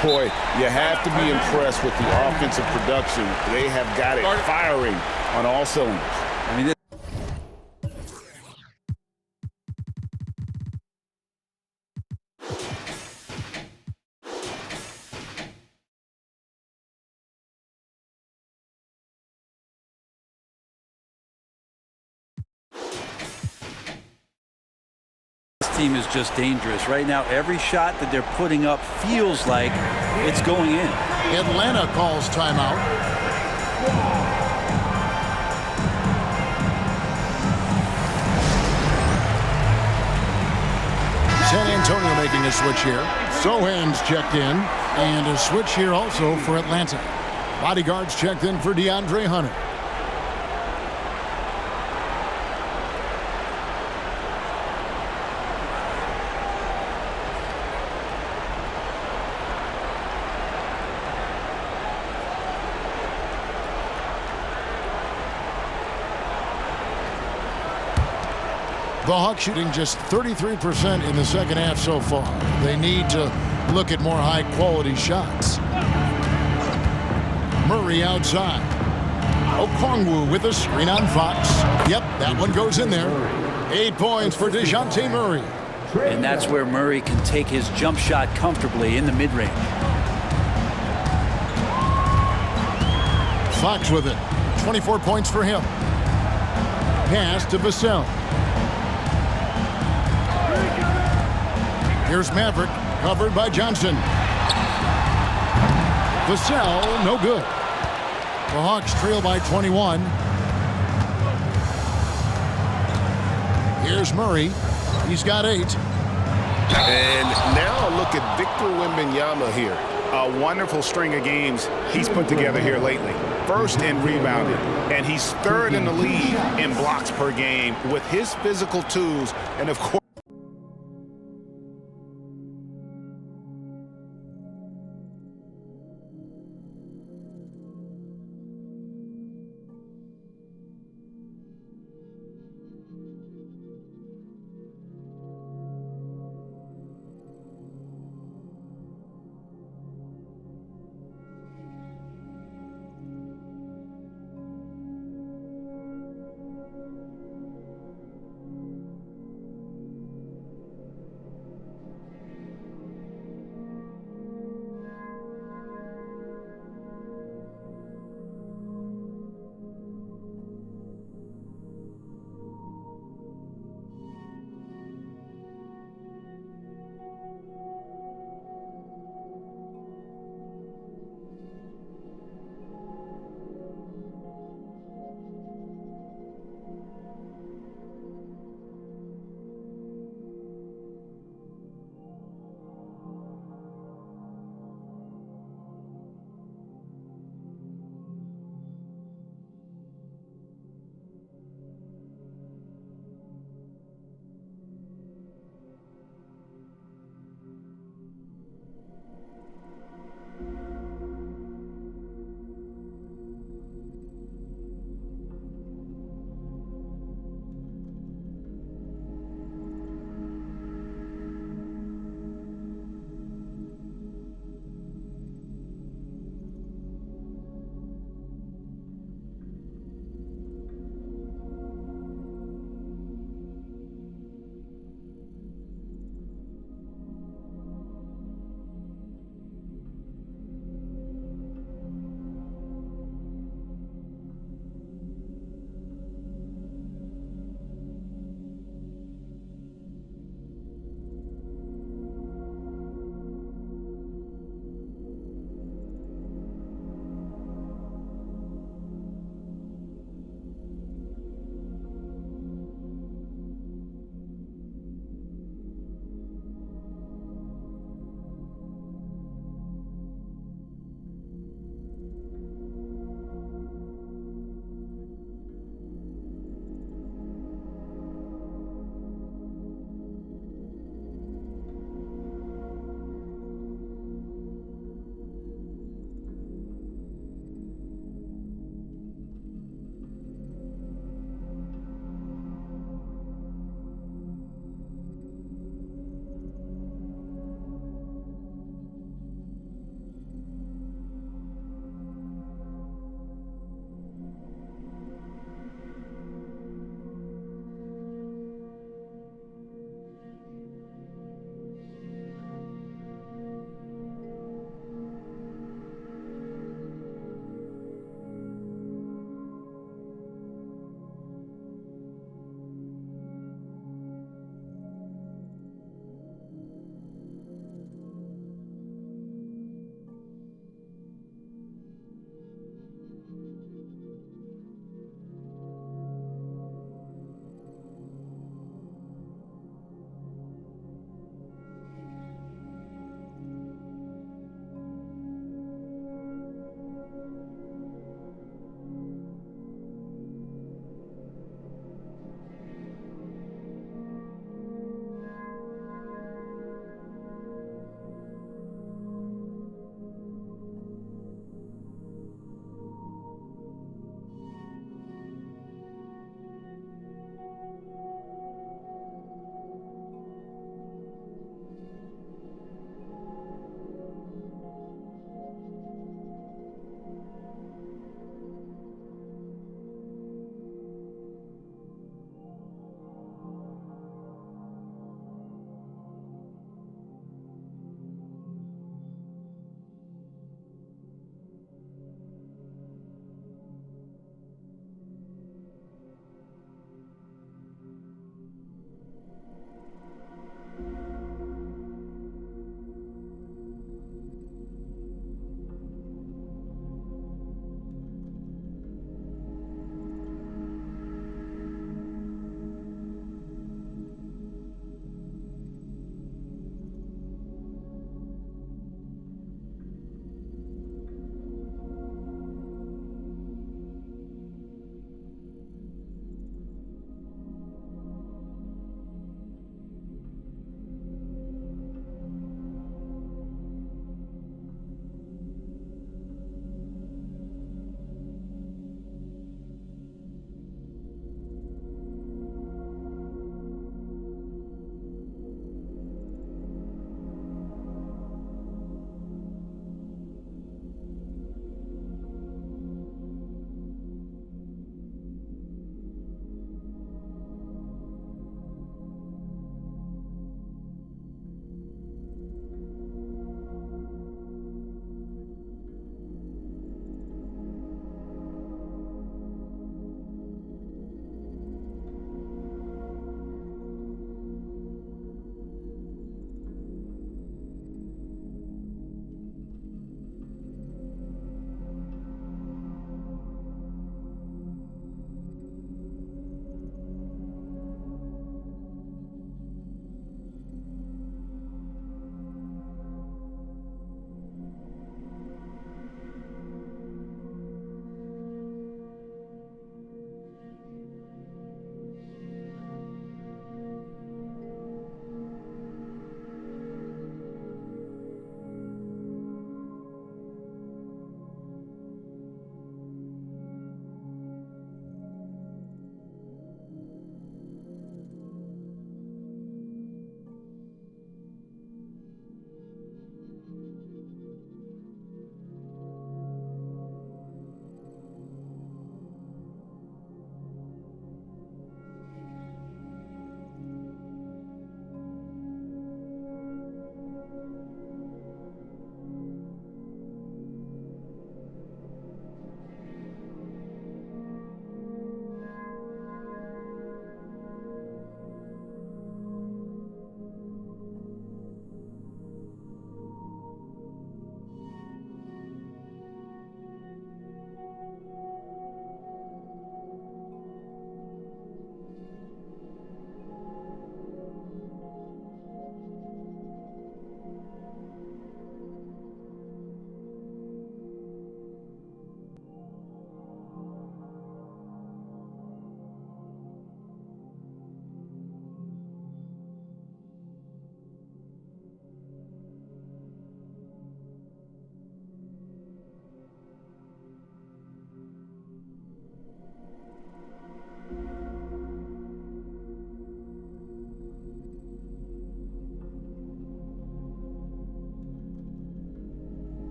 Boy, you have to be impressed with the offensive production. They have got it firing on all cylinders. I mean, team is just dangerous. Right now, every shot that they're putting up feels like it's going in. Atlanta calls timeout. San Antonio making a switch here. Sohan's checked in. And a switch here also for Atlanta. Bodyguards checked in for DeAndre Hunter. The Hawks shooting just 33% in the second half so far. They need to look at more high-quality shots. Murray outside. Okongwu with a screen on Fox. Yep, that one goes in there. 8 points for DeJounte Murray. And that's where Murray can take his jump shot comfortably in the mid-range. Fox with it. 24 points for him. Pass to Vassell. Here's Maverick, covered by Johnson. Vassell, no good. The Hawks trail by 21. Here's Murray. He's got 8. And now look at Victor Wembanyama here. A wonderful string of games he's put together here lately. First in rebounding, and he's third in the league in blocks per game with his physical tools, and of course,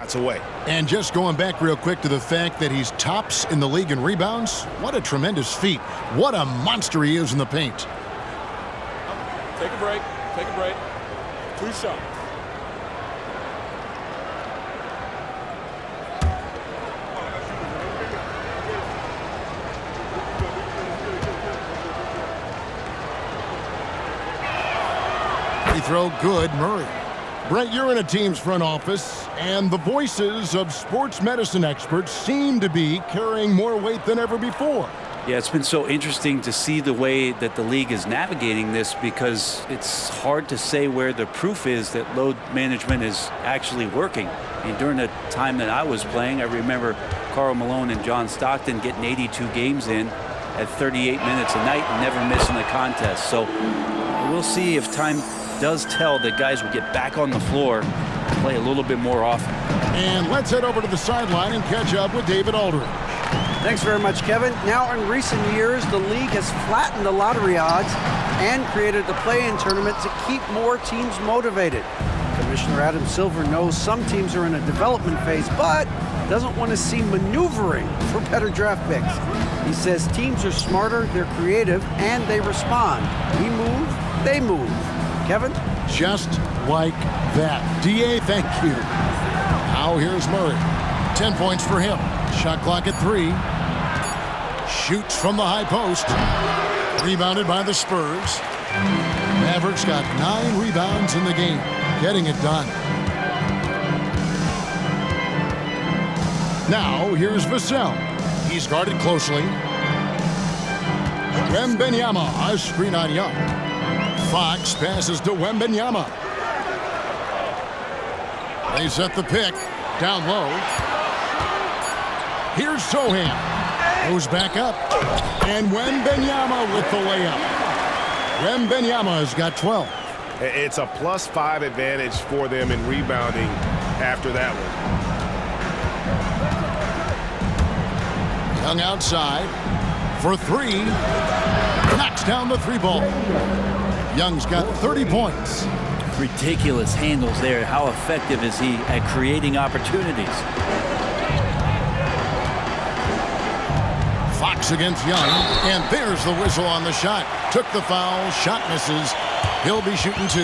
shots away. And just going back real quick to the fact that he's tops in the league in rebounds, what a tremendous feat. What a monster he is in the paint. Take a break. Take a break. 2 shots. Free throw good, Murray. Brent, you're in a team's front office, and the voices of sports medicine experts seem to be carrying more weight than ever before. Yeah, it's been so interesting to see the way that the league is navigating this, because it's hard to say where the proof is that load management is actually working. I mean, during the time that I was playing, I remember Karl Malone and John Stockton getting 82 games in at 38 minutes a night and never missing a contest. So we'll see if time does tell that guys will get back on the floor and play a little bit more often. And let's head over to the sideline and catch up with David Aldridge. Thanks very much, Kevin. Now, in recent years, the league has flattened the lottery odds and created the play-in tournament to keep more teams motivated. Commissioner Adam Silver knows some teams are in a development phase, but doesn't want to see maneuvering for better draft picks. He says teams are smarter, they're creative, and they respond. We move, they move. Kevin? Just like that. D.A., thank you. Now here's Murray. 10 points for him. Shot clock at 3. Shoots from the high post. Rebounded by the Spurs. Mavericks got 9 rebounds in the game. Getting it done. Now here's Vassell. He's guarded closely. Wembanyama, a screen on Young. Fox passes to Wembanyama. They set the pick. Down low. Here's Sohan. Goes back up. And Wembanyama with the layup. Wembanyama has got 12. It's a +5 advantage for them in rebounding after that one. Young outside for 3. Knocks down the 3 ball. Young's got 30 points. Ridiculous handles there. How effective is he at creating opportunities? Fox against Young, and there's the whistle on the shot. Took the foul, shot misses. He'll be shooting 2.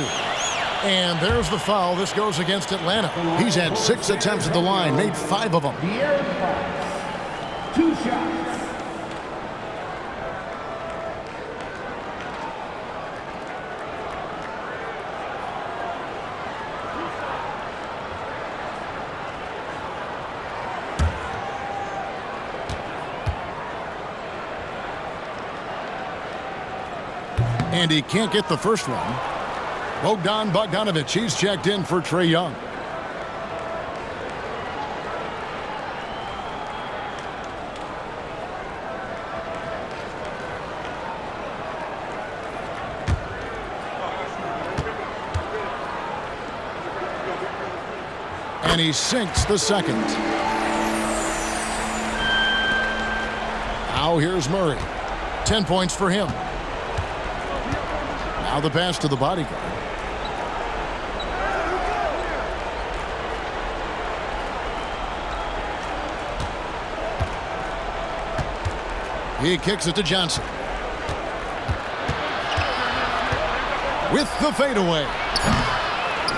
And there's the foul. This goes against Atlanta. He's had 6 attempts at the line, made 5 of them. 2 shots. And he can't get the first one. Bogdan Bogdanovic, he's checked in for Trae Young. And he sinks the second. Now here's Murray. 10 points for him. Now the pass to the bodyguard. He kicks it to Johnson. With the fadeaway.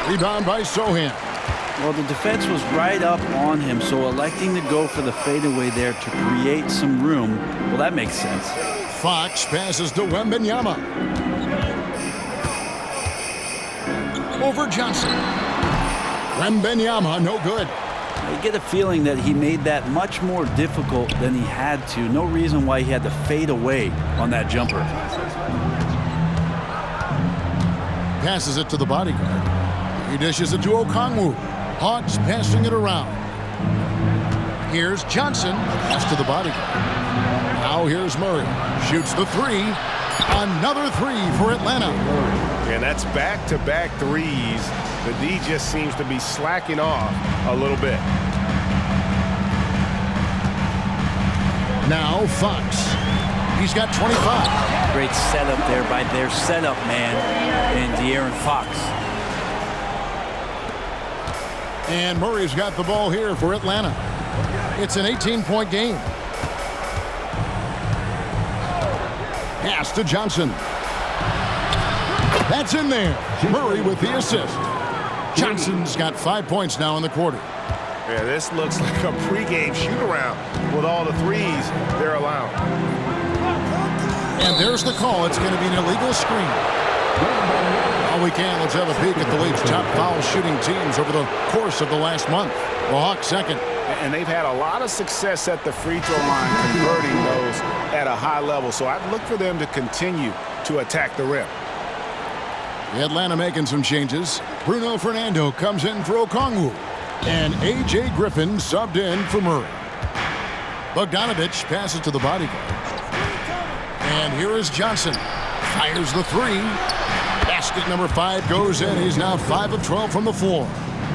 Rebound by Sohan. Well, the defense was right up on him, so electing to go for the fadeaway there to create some room, well, that makes sense. Fox passes to Wembanyama. Over Johnson. Wembanyama, no good. I get a feeling that he made that much more difficult than he had to. No reason why he had to fade away on that jumper. Passes it to the bodyguard. He dishes it to Okongwu. Hawks passing it around. Here's Johnson. Pass to the bodyguard. Now here's Murray. Shoots the 3. Another 3 for Atlanta. And that's back-to-back threes. The D just seems to be slacking off a little bit. Now Fox. He's got 25. Great setup there by their setup man in De'Aaron Fox. And Murray's got the ball here for Atlanta. It's an 18-point game. Pass to Johnson. That's in there. Murray with the assist. Johnson's got 5 points now in the quarter. Yeah, this looks like a pregame shoot-around with all the threes they're allowing. And there's the call. It's going to be an illegal screen. All we can, let's have a peek at the league's top foul shooting teams over the course of the last month. The Hawks second. And they've had a lot of success at the free throw line converting those at a high level. So I'd look for them to continue to attack the rim. Atlanta making some changes. Bruno Fernando comes in for Okongwu. And A.J. Griffin subbed in for Murray. Bogdanovich passes to the bodyguard. And here is Johnson. Fires the three. Basket number 5 goes in. He's now 5 of 12 from the floor.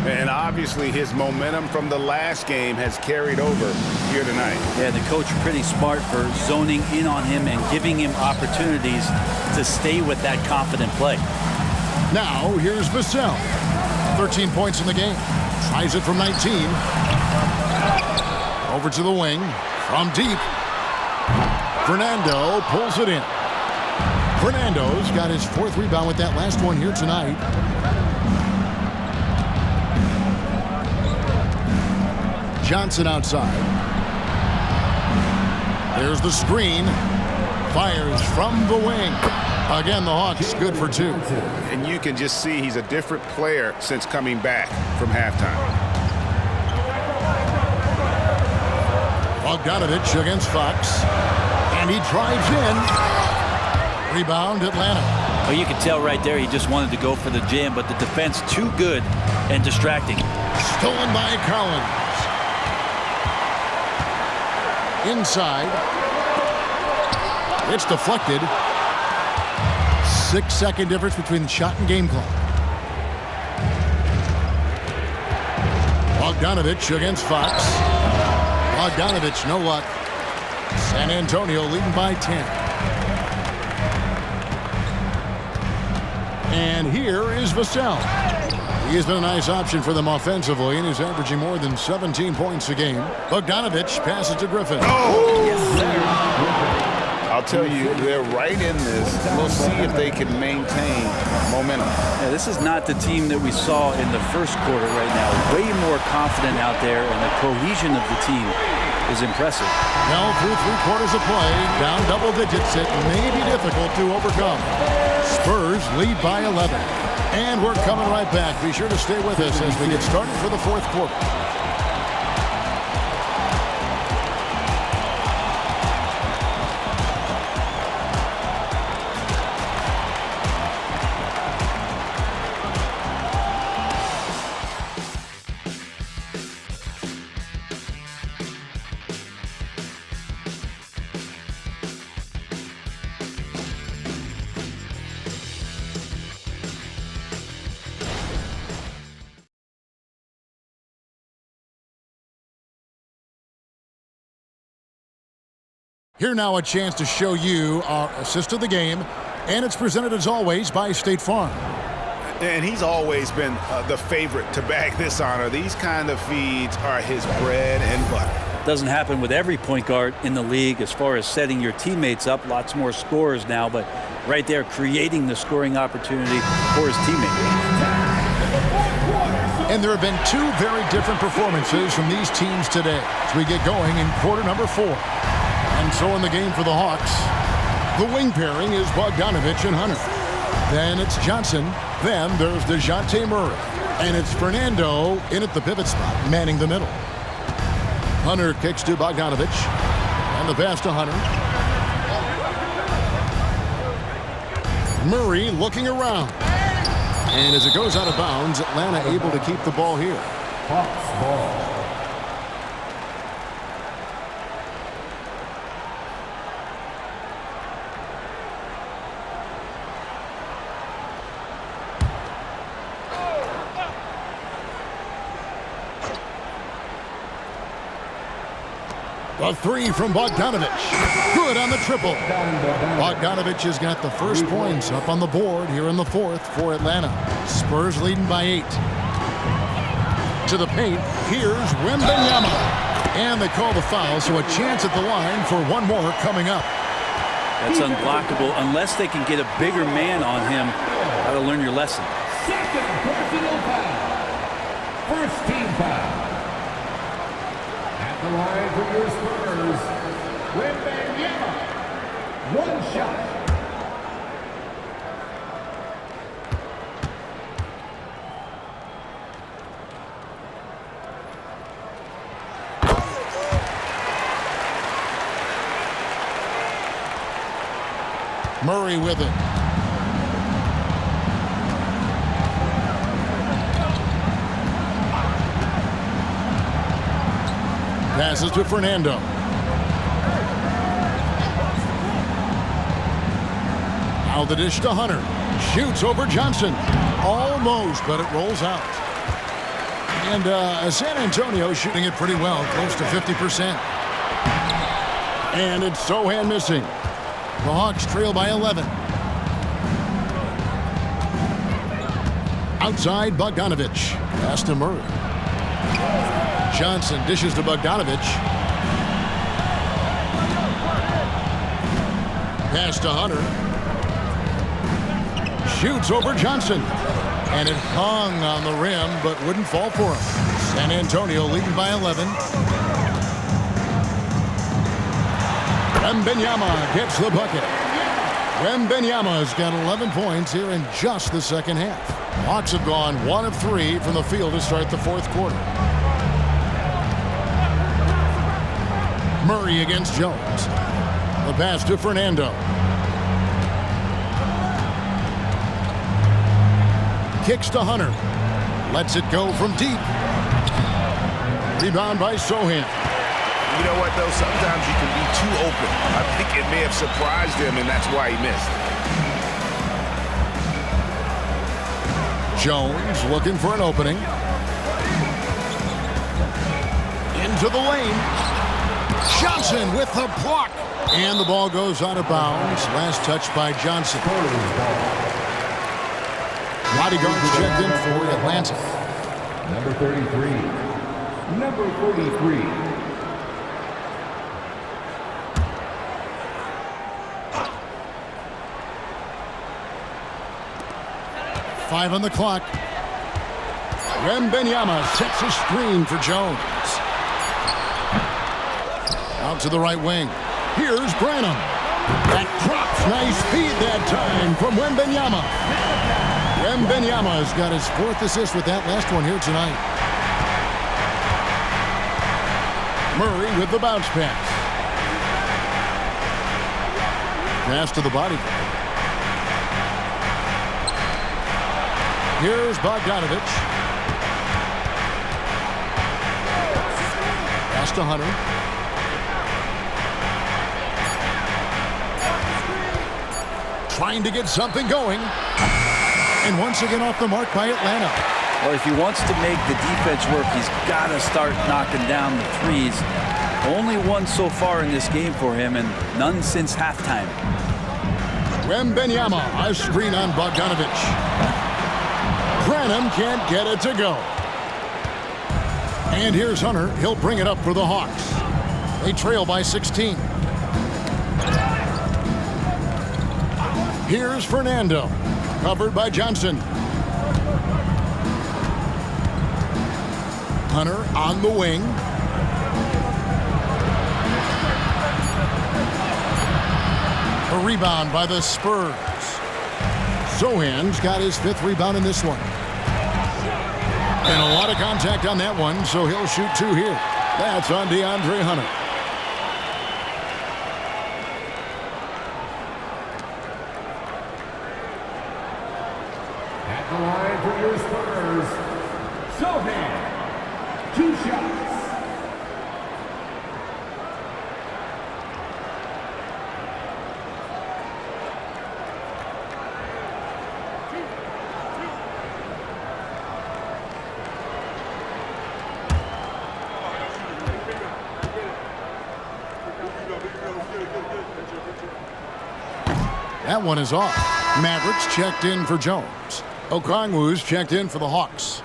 And obviously his momentum from the last game has carried over here tonight. Yeah, the coach pretty smart for zoning in on him and giving him opportunities to stay with that confident play. Now here's Vassell. 13 points in the game. Tries it from 19. Over to the wing. From deep. Fernando pulls it in. Fernando's got his 4th rebound with that last one here tonight. Johnson outside. There's the screen. Fires from the wing. Again, the Hawks good for 2. And you can just see he's a different player since coming back from halftime. Bogdanovich against Fox. And he drives in. Rebound, Atlanta. Well, you can tell right there he just wanted to go for the jam, but the defense too good and distracting. Stolen by Collins. Inside. It's deflected. 6-second difference between the shot and game clock. Bogdanovich against Fox. Bogdanovich, no luck. San Antonio leading by 10. And here is Vassell. He has been a nice option for them offensively, and he's averaging more than 17 points a game. Bogdanovich passes to Griffin. Oh! Yes, sir. I'll tell you, they're right in this. We'll see if they can maintain momentum. Yeah, this is not the team that we saw in the first quarter right now. Way more confident out there, and the cohesion of the team is impressive. Now through 3 quarters of play, down double digits, it may be difficult to overcome. Spurs lead by 11. And we're coming right back. Be sure to stay with us as we get started for the 4th quarter. Here now a chance to show you our assist of the game, and it's presented as always by State Farm. And he's always been the favorite to bag this honor. These kind of feeds are his bread and butter. Doesn't happen with every point guard in the league as far as setting your teammates up. Lots more scorers now, but right there creating the scoring opportunity for his teammate. And there have been 2 very different performances from these teams today as we get going in quarter number 4. And so in the game for the Hawks, the wing pairing is Bogdanovich and Hunter. Then it's Johnson. Then there's DeJounte Murray. And it's Fernando in at the pivot spot, manning the middle. Hunter kicks to Bogdanovich. And the pass to Hunter. Murray looking around. And as it goes out of bounds, Atlanta able to keep the ball here. Hawks ball. A 3 from Bogdanovich. Good on the triple. Bogdanovich has got the first points up on the board here in the 4th for Atlanta. Spurs leading by 8. into the paint. Here's Wembanyama. And they call the foul, so a chance at the line for one more coming up. That's unblockable unless they can get a bigger man on him. Got to learn your lesson. Second personal foul. First team foul. At the line for your Spurs, Wembanyama. One shot. Murray with it. Passes to Fernando. Now the dish to Hunter. Shoots over Johnson. Almost, but it rolls out. And San Antonio shooting it pretty well, close to 50%. And it's Sohan missing. The Hawks trail by 11. Outside, Bogdanovich. Pass to Murray. Johnson dishes to Bogdanovich. Pass to Hunter. Shoots over Johnson. And it hung on the rim, but wouldn't fall for him. San Antonio leading by 11. Wembanyama gets the bucket. Wembanyama's got 11 points here in just the second half. Hawks have gone 1 of 3 from the field to start the fourth quarter. Murray against Jones. The pass to Fernando. Kicks to Hunter. Lets it go from deep. Rebound by Sohan. You know what, though? Sometimes you can be too open. I think it may have surprised him, and that's why he missed. Jones looking for an opening. Into the lane. Johnson with the block. And the ball goes out of bounds. Last touch by Johnson. Bodyguards checked in for Atlanta. Number 33. Number 33. Five on the clock. Wembanyama sets a screen for Jones. Out to the right wing. Here's Branham. That drops. Nice speed that time from Wembanyama. Wembanyama's got his 4th assist with that last one here tonight. Murray with the bounce pass. Pass to the body. Here's Bogdanovich. Pass to Hunter. Trying to get something going. And once again off the mark by Atlanta. Well, if he wants to make the defense work, he's got to start knocking down the threes. Only one so far in this game for him, and none since halftime. Wembanyama, a screen on Bogdanovich. Branham can't get it to go. And here's Hunter. He'll bring it up for the Hawks. They trail by 16. Here's Fernando. Covered by Johnson. Hunter on the wing. A rebound by the Spurs. Sohan's got his 5th rebound in this one. And a lot of contact on that one, so he'll shoot 2 here. That's on DeAndre Hunter. At the line for your Spurs, Sohan. 2 shots. That one is off. Mavericks checked in for Jones. Okongwu's checked in for the Hawks.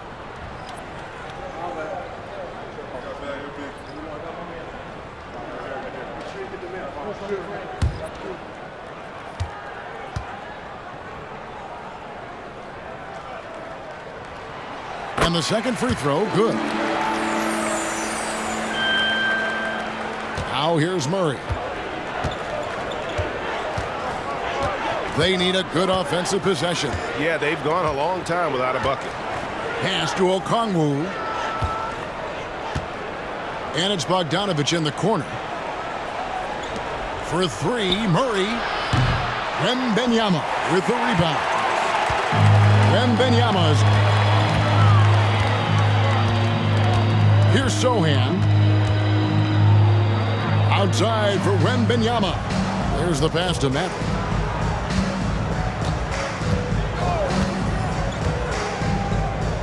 And the second free throw, good. Now here's Murray. They need a good offensive possession. Yeah, they've gone a long time without a bucket. Pass to Okongwu. And it's Bogdanovich in the corner. For three, Murray. Wembanyama with the rebound. Wembanyama's. Here's Sohan. Outside for Wembanyama. There's the pass to Matt.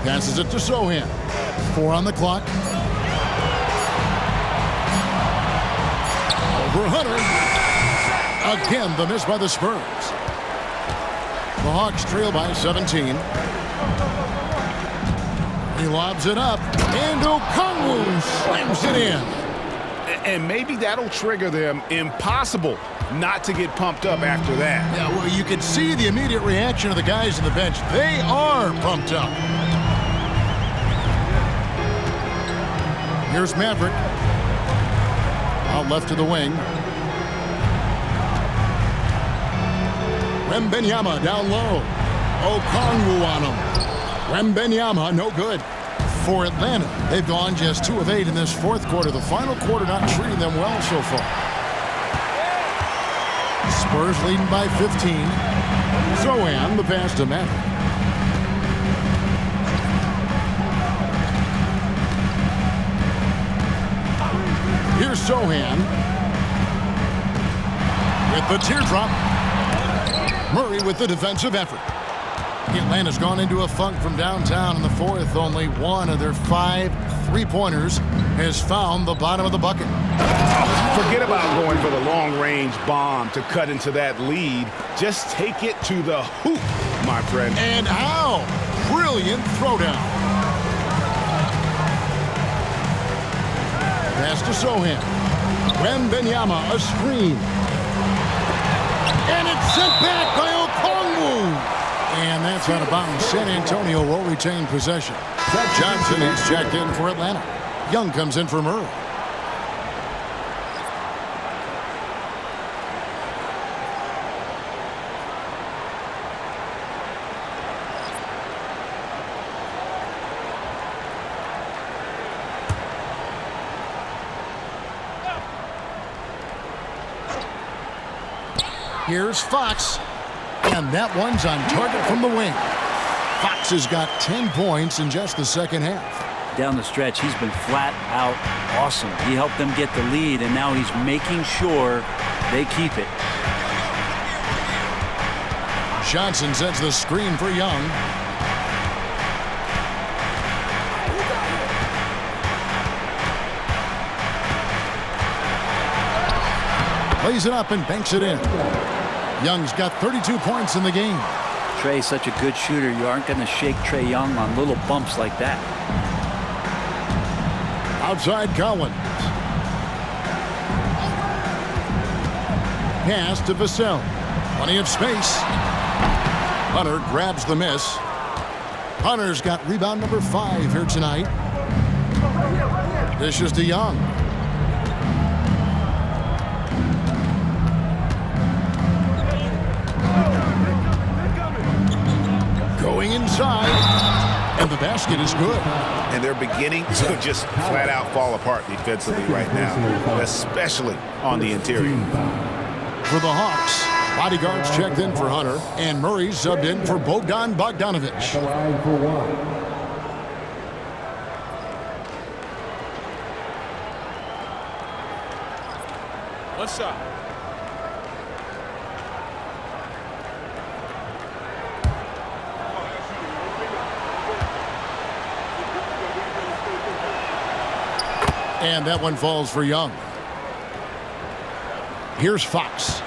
Passes it to Sohan. 4 on the clock. Over Hunter. Again, the miss by the Spurs. The Hawks trail by 17. He lobs it up. And Okongwu slams it in. And maybe that'll trigger them. Impossible not to get pumped up after that. Yeah, well, you could see the immediate reaction of the guys on the bench. They are pumped up. Here's Maverick. Out left to the wing. Wembanyama down low. Okongwu on him. Wembanyama, no good. For Atlanta, they've gone just 2 of 8 in this fourth quarter. The final quarter not treating them well so far. Spurs leading by 15. Sohan, the pass to Maverick. Here's Sohan. With the teardrop. Murray with the defensive effort. Atlanta's gone into a funk from downtown in the fourth. Only 1 of their 5 3-pointers has found the bottom of the bucket. Forget about going for the long-range bomb to cut into that lead. Just take it to the hoop, my friend. And how? Brilliant throwdown. Pass to Sohan. Wembanyama, a screen. And it's sent back by Okongwu. And that's out of bounds. San Antonio will retain possession. Johnson is checked in for Atlanta. Young comes in for Murray. Here's Fox. And that one's on target from the wing. Fox has got 10 points in just the second half. Down the stretch, he's been flat out awesome. He helped them get the lead, and now he's making sure they keep it. Johnson sets the screen for Young. Plays it up and banks it in. Young's got 32 points in the game. Trey's such a good shooter. You aren't going to shake Trae Young on little bumps like that. Outside Collins. Pass to Vassell. Plenty of space. Hunter grabs the miss. Hunter's got rebound number 5 here tonight. Dishes to Young. Going inside, and the basket is good. And they're beginning to just flat out fall apart defensively right now, especially on the interior. For the Hawks, bodyguards checked in for Hunter, and Murray subbed in for Bogdanovich. One shot. And that one falls for Young. Here's Fox.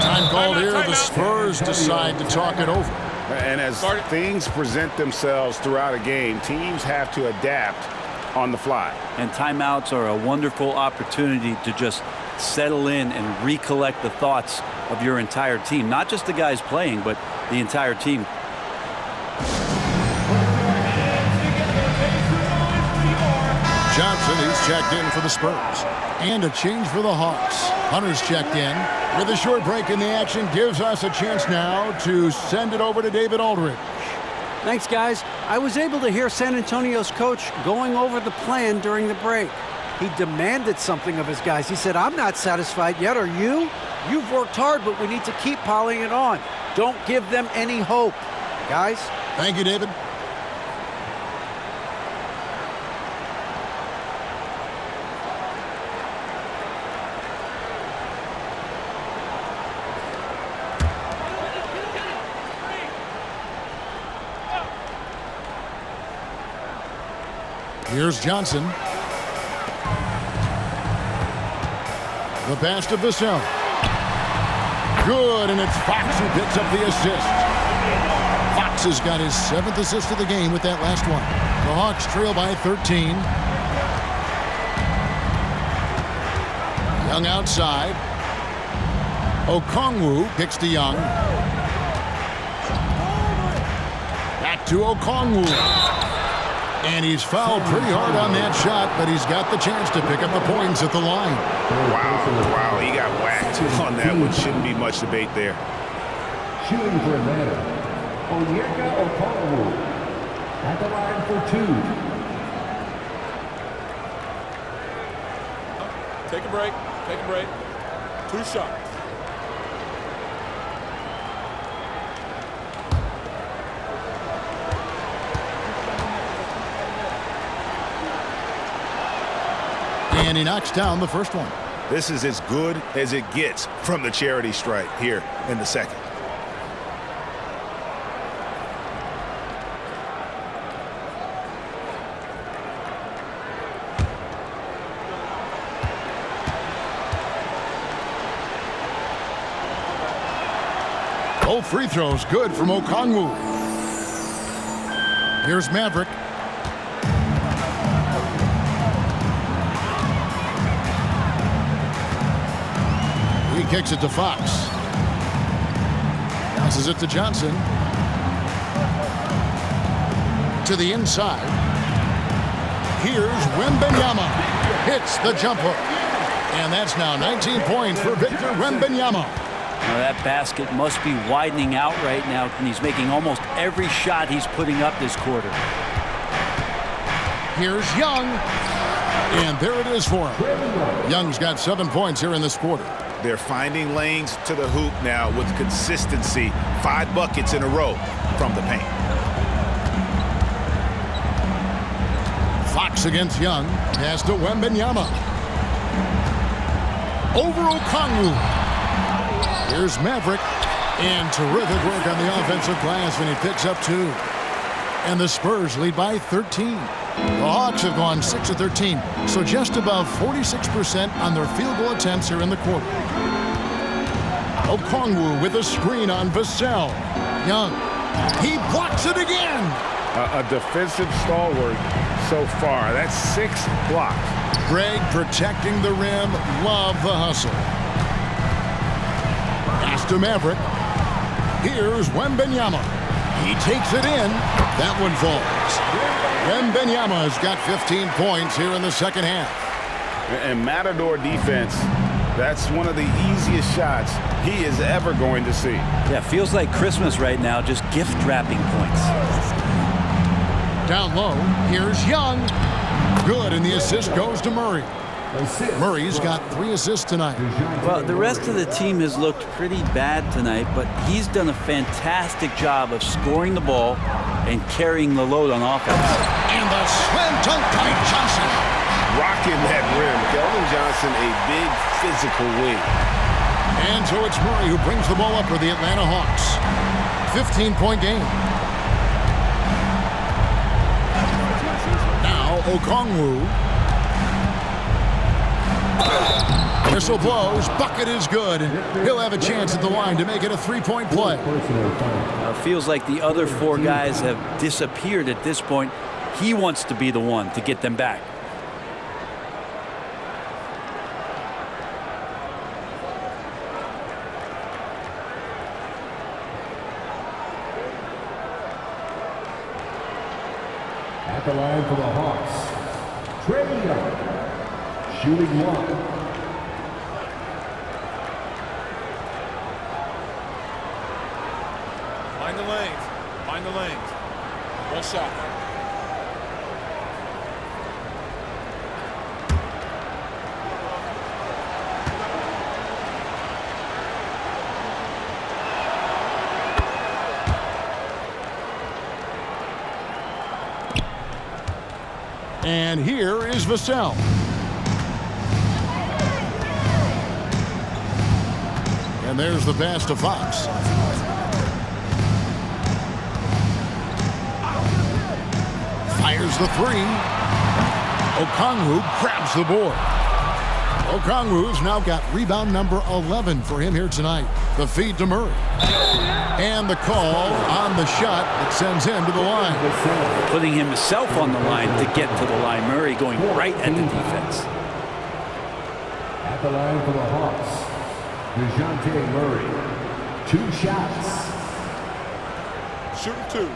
Time called here. The Spurs decide to talk it over. And as things present themselves throughout a game, teams have to adapt on the fly. And timeouts are a wonderful opportunity to just settle in and recollect the thoughts of your entire team. Not just the guys playing, but the entire team. Johnson, he's checked in for the Spurs. And a change for the Hawks. Hunter's checked in. With a short break in the action, gives us a chance now to send it over to David Aldridge. Thanks, guys. I was able to hear San Antonio's coach going over the plan during the break. He demanded something of his guys. He said, I'm not satisfied yet, are you? You've worked hard, but we need to keep piling it on. Don't give them any hope. Guys? Thank you, David. Here's Johnson. The pass to Vassell. Good, and it's Fox who picks up the assist. Fox has got his 7th assist of the game with that last one. The Hawks trail by 13. Young outside. Okongwu kicks to Young. Back to Okongwu. And he's fouled pretty hard on that shot, but he's got the chance to pick up the points at the line. Wow, he got whacked on that one. Shouldn't be much debate there. Shooting for Atlanta, Onyeka Okongwu at the line for 2. Take a break. Take a break. 2 shots. And he knocks down the first one. This is as good as it gets from the charity stripe here in the second. Both free throws good from Okongwu. Here's Maverick. He kicks it to Fox. Passes it to Johnson. To the inside. Here's Wembanyama. Hits the jump hook. And that's now 19 points for Victor Wembanyama. Now that basket must be widening out right now, and he's making almost every shot he's putting up this quarter. Here's Young. And there it is for him. Young's got 7 points here in this quarter. They're finding lanes to the hoop now with consistency. 5 buckets in a row from the paint. Fox against Young. Pass to Wembanyama. Over Okongwu. Here's Maverick. And terrific work on the offensive glass, and he picks up 2. And the Spurs lead by 13. The Hawks have gone 6 of 13, so just above 46% on their field goal attempts here in the quarter. Okongwu with a screen on Vassell. Young, he blocks it again. A defensive stalwart so far. That's 6 blocks. Greg protecting the rim. Love the hustle. Pass to Maverick. Here's Wembanyama. He takes it in. That one falls. Wembanyama has got 15 points here in the second half. And Matador defense, that's one of the easiest shots he is ever going to see. Yeah, feels like Christmas right now, just gift wrapping points. Down low, here's Young. Good, and the assist goes to Murray. Murray's got 3 assists tonight. Well, the rest of the team has looked pretty bad tonight, but he's done a fantastic job of scoring the ball and carrying the load on offense. And the slam dunk by Johnson. Rocking that rim. Kelvin Johnson, a big physical wing. And so it's Murray who brings the ball up for the Atlanta Hawks. 15-point game. Now Okongwu. Whistle blows. Bucket is good. And he'll have a chance at the line to make it a 3-point play. Feels like the other 4 guys have disappeared at this point. He wants to be the one to get them back. At the line for the Hawks, Trey Young, shooting 1. Mind the lanes. Mind the lanes. One shot. And here is Vassell. And there's the pass to Fox. Fires the three. Okongwu grabs the board. Okongwu's now got rebound number 11 for him here tonight. The feed to Murray. And the call on the shot that sends him to the line. Putting himself on the line to get to the line. Murray going right at the defense. At the line for the Hawks, DeJounte Murray, 2 shots. Shooting 2.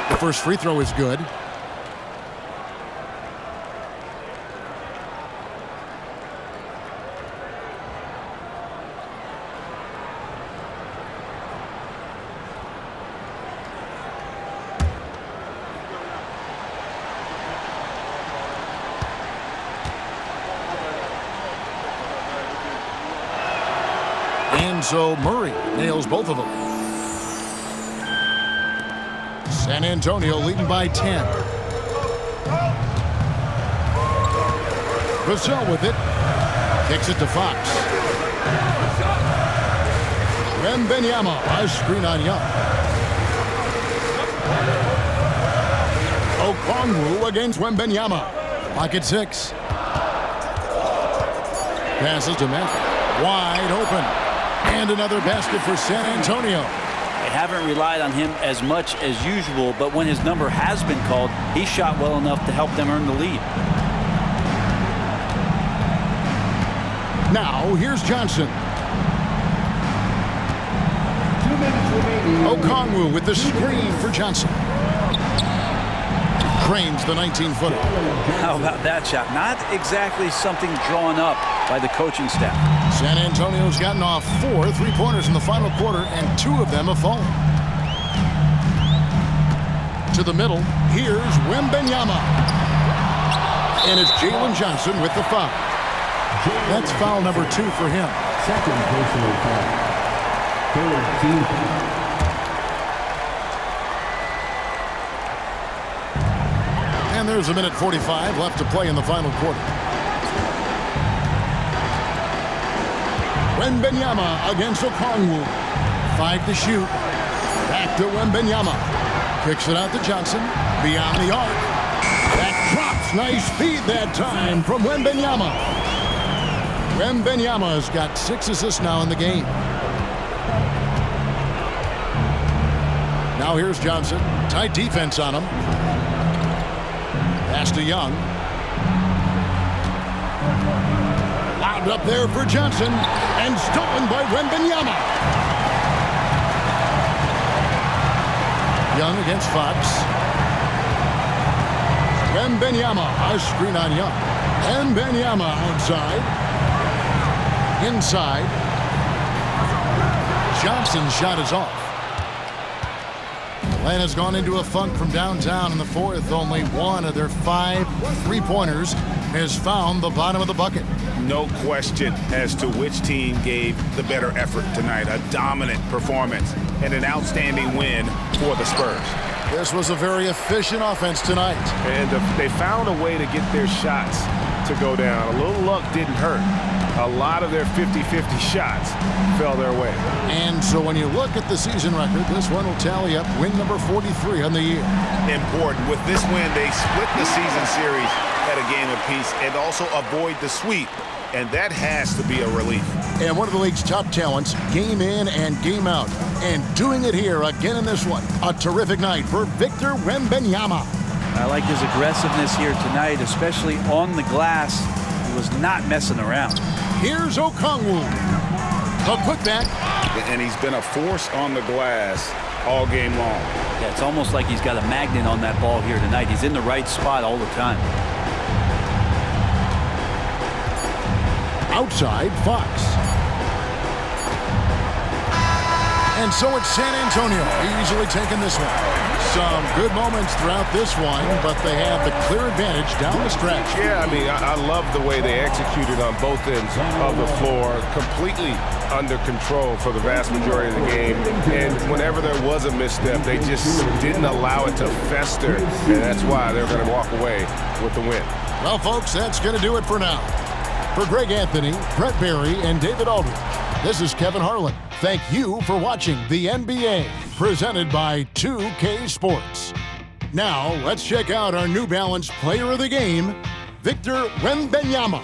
The first free throw is good. And so Murray nails both of them. San Antonio leading by 10. Vassell with it. Kicks it to Fox. Wembanyama, a screen on Young. Okongwu against Wembanyama. Lock at 6. Passes to Matthew. Wide open. And another basket for San Antonio. They haven't relied on him as much as usual, but when his number has been called, he shot well enough to help them earn the lead. Now, here's Johnson. 2 minutes remaining. Okongwu with the screen for Johnson. Cranes the 19-footer. How about that shot? Not exactly something drawn up by the coaching staff. San Antonio's gotten off 4 3-pointers in the final quarter, and 2 of them have fallen. To the middle, here's Wembanyama. And it's Jalen Johnson with the foul. That's foul number 2 for him. Second personal foul. 3rd team foul. And there's a minute 45 left to play in the final quarter. Wembanyama against Okongwu. 5 to shoot. Back to Wembanyama. Kicks it out to Johnson. Beyond the arc. That drops. Nice feed that time from Wembanyama. Wembanyama's got 6 assists now in the game. Now here's Johnson. Tight defense on him. Pass to Young. Lobbed up there for Johnson. And stolen by Wembanyama. Young against Fox. Wembanyama, a screen on Young. Wembanyama outside. Inside. Johnson's shot is off. Atlanta's gone into a funk from downtown in the 4th. Only 1 of their 5 3-pointers has found the bottom of the bucket. No question as to which team gave the better effort tonight. A dominant performance and an outstanding win for the Spurs. This was a very efficient offense tonight. And they found a way to get their shots to go down. A little luck didn't hurt. A lot of their 50-50 shots fell their way. And so when you look at the season record, this one will tally up win number 43 on the year. Important. With this win, they split the season series at a game apiece and also avoid the sweep. And that has to be a relief. And one of the league's top talents, game in and game out. And doing it here again in this one. A terrific night for Victor Wembanyama. I like his aggressiveness here tonight, especially on the glass. He was not messing around. Here's Okongwu. A putback. And he's been a force on the glass all game long. Yeah, it's almost like he's got a magnet on that ball here tonight. He's in the right spot all the time. Outside, Fox. And so it's San Antonio easily taking this one. Some good moments throughout this one, but they have the clear advantage down the stretch. Yeah, I mean, I love the way they executed on both ends of the floor, completely under control for the vast majority of the game. And whenever there was a misstep, they just didn't allow it to fester, and that's why they're going to walk away with the win. Well, folks, that's going to do it for now. For Greg Anthony, Brett Barry, and David Aldridge, this is Kevin Harlan. Thank you for watching the NBA, presented by 2K Sports. Now, let's check out our New Balance player of the game, Victor Wembanyama.